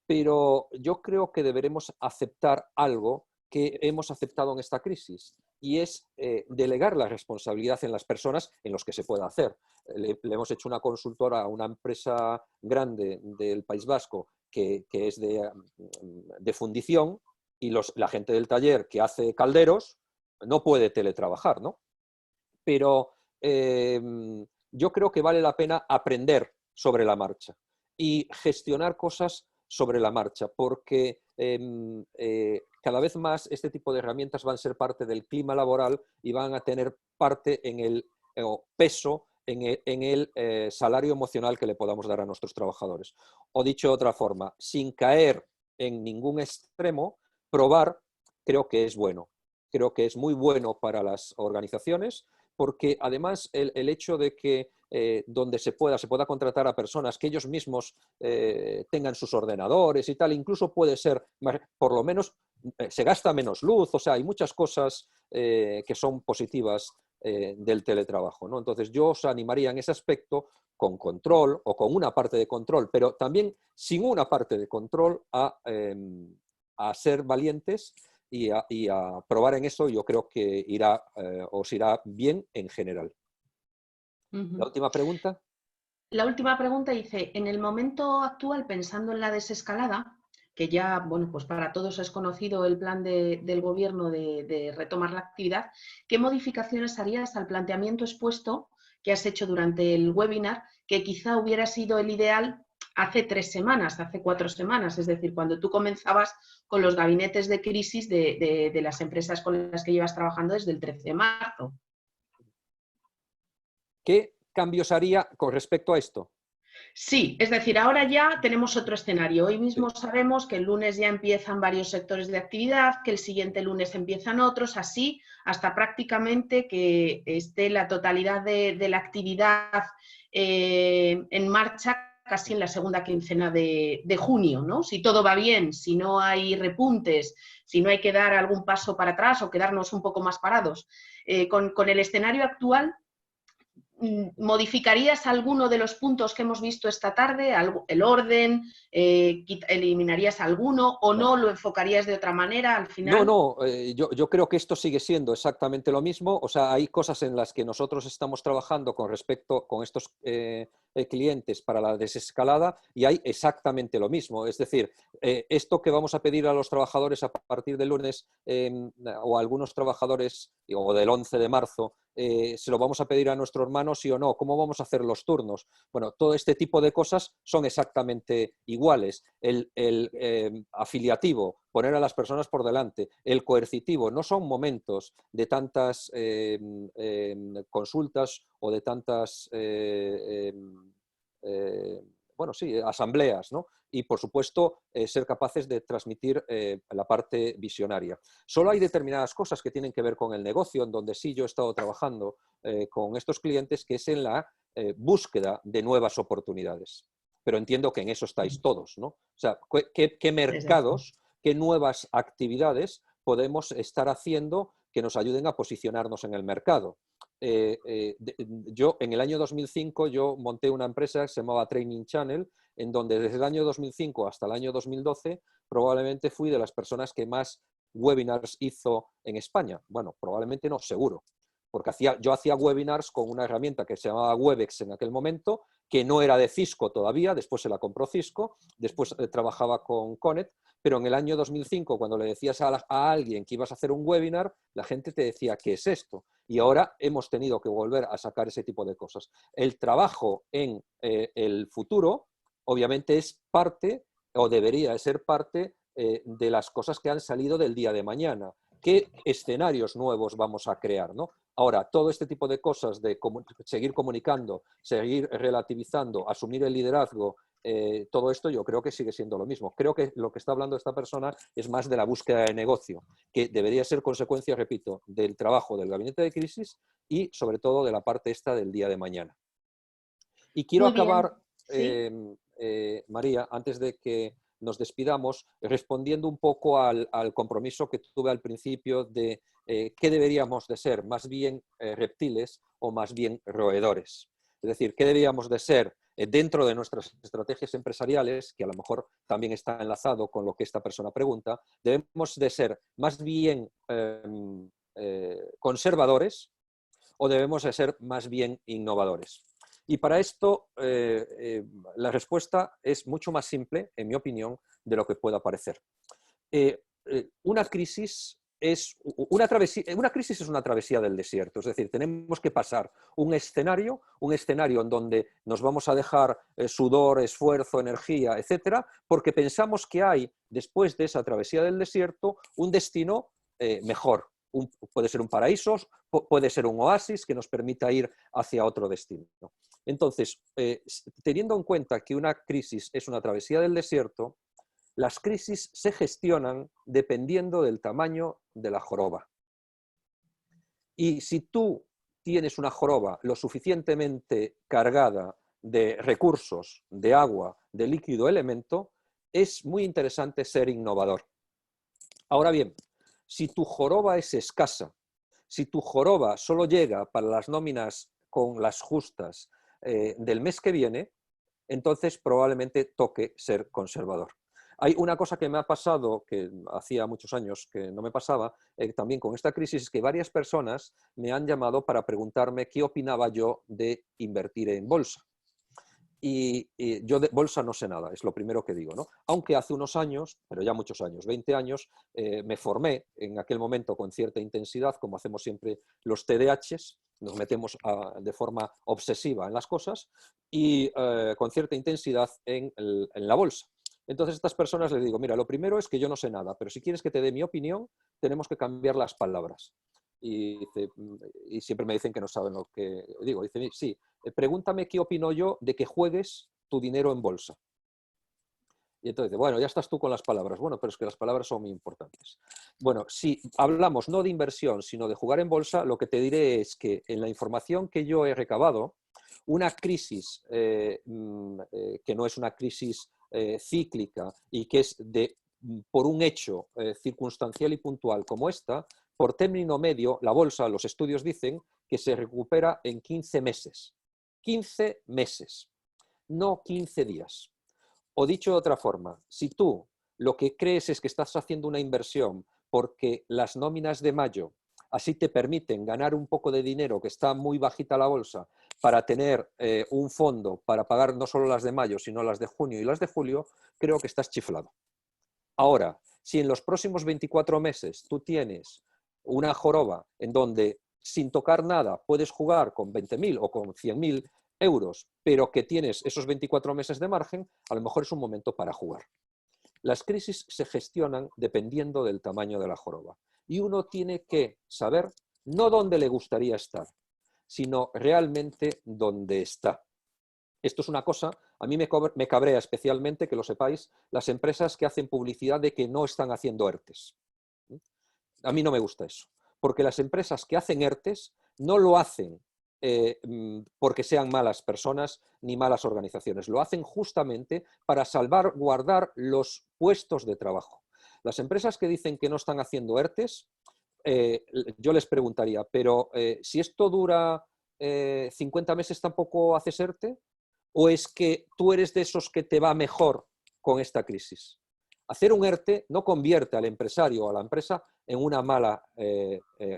pero yo creo que deberemos aceptar algo que hemos aceptado en esta crisis, y es delegar la responsabilidad en las personas en los que se pueda hacer. Le hemos hecho una consultora a una empresa grande del País Vasco que es de fundición, y la gente del taller que hace calderos no puede teletrabajar, ¿no? Pero yo creo que vale la pena aprender sobre la marcha y gestionar cosas sobre la marcha, porque cada vez más este tipo de herramientas van a ser parte del clima laboral y van a tener parte en el peso en el salario emocional que le podamos dar a nuestros trabajadores. O dicho de otra forma, sin caer en ningún extremo, probar creo que es bueno. Creo que es muy bueno para las organizaciones, porque además el hecho de que donde se pueda contratar a personas que ellos mismos tengan sus ordenadores y tal, incluso puede ser, por lo menos se gasta menos luz, o sea, hay muchas cosas que son positivas del teletrabajo, ¿no? Entonces yo os animaría en ese aspecto, con control o con una parte de control, pero también sin una parte de control, a ser valientes y a probar en eso. Yo creo que os irá bien en general. La última pregunta. La última pregunta dice, en el momento actual, pensando en la desescalada, que ya, bueno, pues para todos es conocido el plan del gobierno de retomar la actividad, ¿qué modificaciones harías al planteamiento expuesto que has hecho durante el webinar, que quizá hubiera sido el ideal hace 3 semanas, hace 4 semanas, es decir, cuando tú comenzabas con los gabinetes de crisis de las empresas con las que llevas trabajando desde el 13 de marzo? ¿Qué cambios haría con respecto a esto? Sí, es decir, ahora ya tenemos otro escenario. Hoy mismo Sí. sabemos que el lunes ya empiezan varios sectores de actividad, que el siguiente lunes empiezan otros, así hasta prácticamente que esté la totalidad de la actividad en marcha casi en la segunda quincena de junio, ¿no? Si todo va bien, si no hay repuntes, si no hay que dar algún paso para atrás o quedarnos un poco más parados. Con el escenario actual, ¿modificarías alguno de los puntos que hemos visto esta tarde? ¿El orden? ¿Eliminarías alguno o no? ¿Lo enfocarías de otra manera al No, final? no, yo creo que esto sigue siendo exactamente lo mismo. O sea, hay cosas en las que nosotros estamos trabajando con estos clientes para la desescalada, y hay exactamente lo mismo. Es decir, esto que vamos a pedir a los trabajadores a partir del lunes, o a algunos trabajadores, o del 11 de marzo, se lo vamos a pedir a nuestro hermano, sí o no. ¿Cómo vamos a hacer los turnos? Bueno, todo este tipo de cosas son exactamente iguales. El afiliativo, poner a las personas por delante, el coercitivo, no son momentos de tantas consultas o de tantas bueno, sí, asambleas, ¿no? Y, por supuesto, ser capaces de transmitir la parte visionaria. Solo hay determinadas cosas que tienen que ver con el negocio, en donde sí yo he estado trabajando con estos clientes, que es en la búsqueda de nuevas oportunidades. Pero entiendo que en eso estáis todos, ¿no? O sea, ¿qué Desde luego. mercados, qué nuevas actividades podemos estar haciendo que nos ayuden a posicionarnos en el mercado? Yo en el año 2005 yo monté una empresa que se llamaba Training Channel, en donde desde el año 2005 hasta el año 2012 probablemente fui de las personas que más webinars hizo en España. Bueno, probablemente no, seguro, porque yo hacía webinars con una herramienta que se llamaba Webex en aquel momento, que no era de Cisco todavía, después se la compró Cisco, después trabajaba con Conet, pero en el año 2005, cuando le decías a alguien que ibas a hacer un webinar, la gente te decía, ¿qué es esto? Y ahora hemos tenido que volver a sacar ese tipo de cosas. El trabajo en el futuro, obviamente, es parte, o debería ser parte, de las cosas que han salido del día de mañana. ¿Qué escenarios nuevos vamos a crear, ¿no? Ahora, todo este tipo de cosas de seguir comunicando, seguir relativizando, asumir el liderazgo, todo esto yo creo que sigue siendo lo mismo. Creo que lo que está hablando esta persona es más de la búsqueda de negocio, que debería ser consecuencia, repito, del trabajo del gabinete de crisis y sobre todo de la parte esta del día de mañana. Y quiero Muy bien, acabar, sí. María, antes de que nos despidamos respondiendo un poco al compromiso que tuve al principio de qué deberíamos de ser, más bien reptiles o más bien roedores. Es decir, qué deberíamos de ser dentro de nuestras estrategias empresariales, que a lo mejor también está enlazado con lo que esta persona pregunta, debemos de ser más bien conservadores o debemos de ser más bien innovadores. Y para esto la respuesta es mucho más simple, en mi opinión, de lo que pueda parecer. Una crisis es una travesía del desierto, es decir, tenemos que pasar un escenario en donde nos vamos a dejar sudor, esfuerzo, energía, etcétera, porque pensamos que hay, después de esa travesía del desierto, un destino mejor. Puede ser un paraíso, puede ser un oasis que nos permita ir hacia otro destino. Entonces, teniendo en cuenta que una crisis es una travesía del desierto, las crisis se gestionan dependiendo del tamaño de la joroba. Y si tú tienes una joroba lo suficientemente cargada de recursos, de agua, de líquido elemento, es muy interesante ser innovador. Ahora bien, si tu joroba es escasa, si tu joroba solo llega para las nóminas con las justas del mes que viene, entonces probablemente toque ser conservador. Hay una cosa que me ha pasado, que hacía muchos años que no me pasaba, también con esta crisis, es que varias personas me han llamado para preguntarme qué opinaba yo de invertir en bolsa. Y yo de bolsa no sé nada, es lo primero que digo, ¿no? Aunque hace unos años, pero ya muchos años, 20 años, me formé en aquel momento con cierta intensidad, como hacemos siempre los TDAHs, nos metemos de forma obsesiva en las cosas, y con cierta intensidad en la bolsa. Entonces a estas personas les digo, mira, lo primero es que yo no sé nada, pero si quieres que te dé mi opinión, tenemos que cambiar las palabras. Y siempre me dicen que no saben lo que digo. Dicen, sí, pregúntame qué opino yo de que juegues tu dinero en bolsa. Y entonces, bueno, ya estás tú con las palabras. Bueno, pero es que las palabras son muy importantes. Bueno, si hablamos no de inversión, sino de jugar en bolsa, lo que te diré es que en la información que yo he recabado, una crisis que no es una crisis cíclica y que es por un hecho circunstancial y puntual como esta, por término medio, la bolsa, los estudios dicen que se recupera en 15 meses. 15 meses, no 15 días. O dicho de otra forma, si tú lo que crees es que estás haciendo una inversión porque las nóminas de mayo así te permiten ganar un poco de dinero, que está muy bajita la bolsa, para tener un fondo para pagar no solo las de mayo, sino las de junio y las de julio, creo que estás chiflado. Ahora, si en los próximos 24 meses tú tienes una joroba en donde sin tocar nada puedes jugar con 20.000 o con 100.000 euros, pero que tienes esos 24 meses de margen, a lo mejor es un momento para jugar. Las crisis se gestionan dependiendo del tamaño de la joroba. Y uno tiene que saber no dónde le gustaría estar, sino realmente dónde está. Esto es una cosa, a mí me cabrea especialmente, que lo sepáis, las empresas que hacen publicidad de que no están haciendo ERTES. A mí no me gusta eso, porque las empresas que hacen ERTES no lo hacen porque sean malas personas ni malas organizaciones, lo hacen justamente para salvaguardar los puestos de trabajo. Las empresas que dicen que no están haciendo ERTES, yo les preguntaría, pero si esto dura 50 meses, ¿tampoco haces ERTE? ¿O es que tú eres de esos que te va mejor con esta crisis? Hacer un ERTE no convierte al empresario o a la empresa en una mala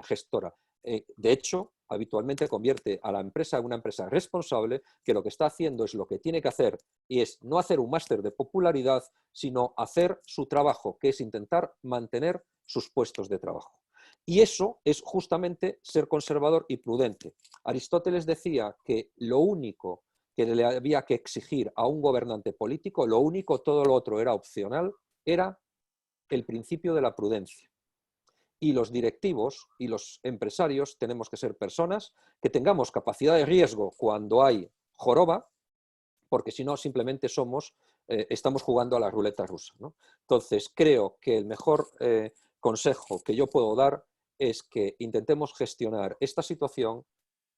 gestora. De hecho, habitualmente convierte a la empresa en una empresa responsable que lo que está haciendo es lo que tiene que hacer, y es no hacer un máster de popularidad, sino hacer su trabajo, que es intentar mantener sus puestos de trabajo. Y eso es justamente ser conservador y prudente. Aristóteles decía que lo único que le había que exigir a un gobernante político, lo único, todo lo otro era opcional, era el principio de la prudencia. Y los directivos y los empresarios tenemos que ser personas que tengamos capacidad de riesgo cuando hay joroba, porque si no simplemente estamos jugando a la ruleta rusa, ¿no? Entonces creo que el mejor consejo que yo puedo dar es que intentemos gestionar esta situación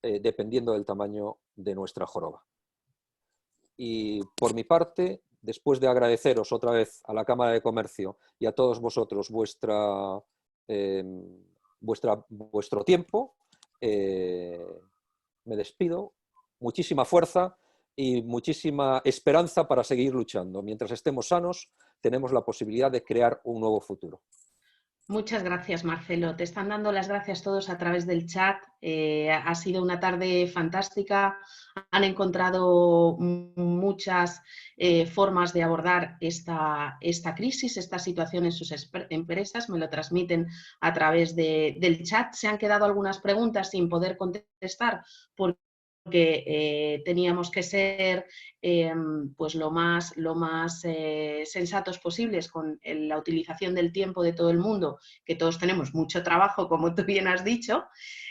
dependiendo del tamaño de nuestra joroba. Y por mi parte, después de agradeceros otra vez a la Cámara de Comercio y a todos vosotros vuestro tiempo, me despido. Muchísima fuerza y muchísima esperanza para seguir luchando. Mientras estemos sanos, tenemos la posibilidad de crear un nuevo futuro. Muchas gracias, Marcelo. Te están dando las gracias todos a través del chat. Ha sido una tarde fantástica. Han encontrado muchas formas de abordar esta crisis, esta situación en sus empresas. Me lo transmiten a través del chat. Se han quedado algunas preguntas sin poder contestar porque teníamos que ser pues lo más sensatos posibles con la utilización del tiempo de todo el mundo, que todos tenemos mucho trabajo, como tú bien has dicho.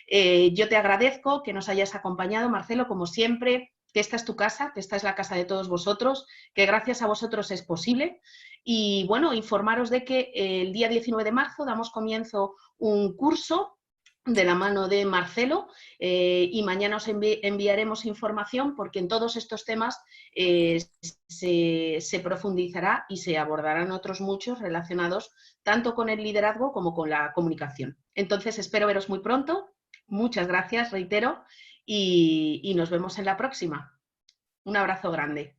Yo te agradezco que nos hayas acompañado, Marcelo, como siempre, que esta es tu casa, que esta es la casa de todos vosotros, que gracias a vosotros es posible. Y bueno, informaros de que el día 19 de marzo damos comienzo un curso de la mano de Marcelo y mañana os enviaremos información porque en todos estos temas se profundizará y se abordarán otros muchos relacionados tanto con el liderazgo como con la comunicación. Entonces espero veros muy pronto. Muchas gracias, reitero, y nos vemos en la próxima. Un abrazo grande.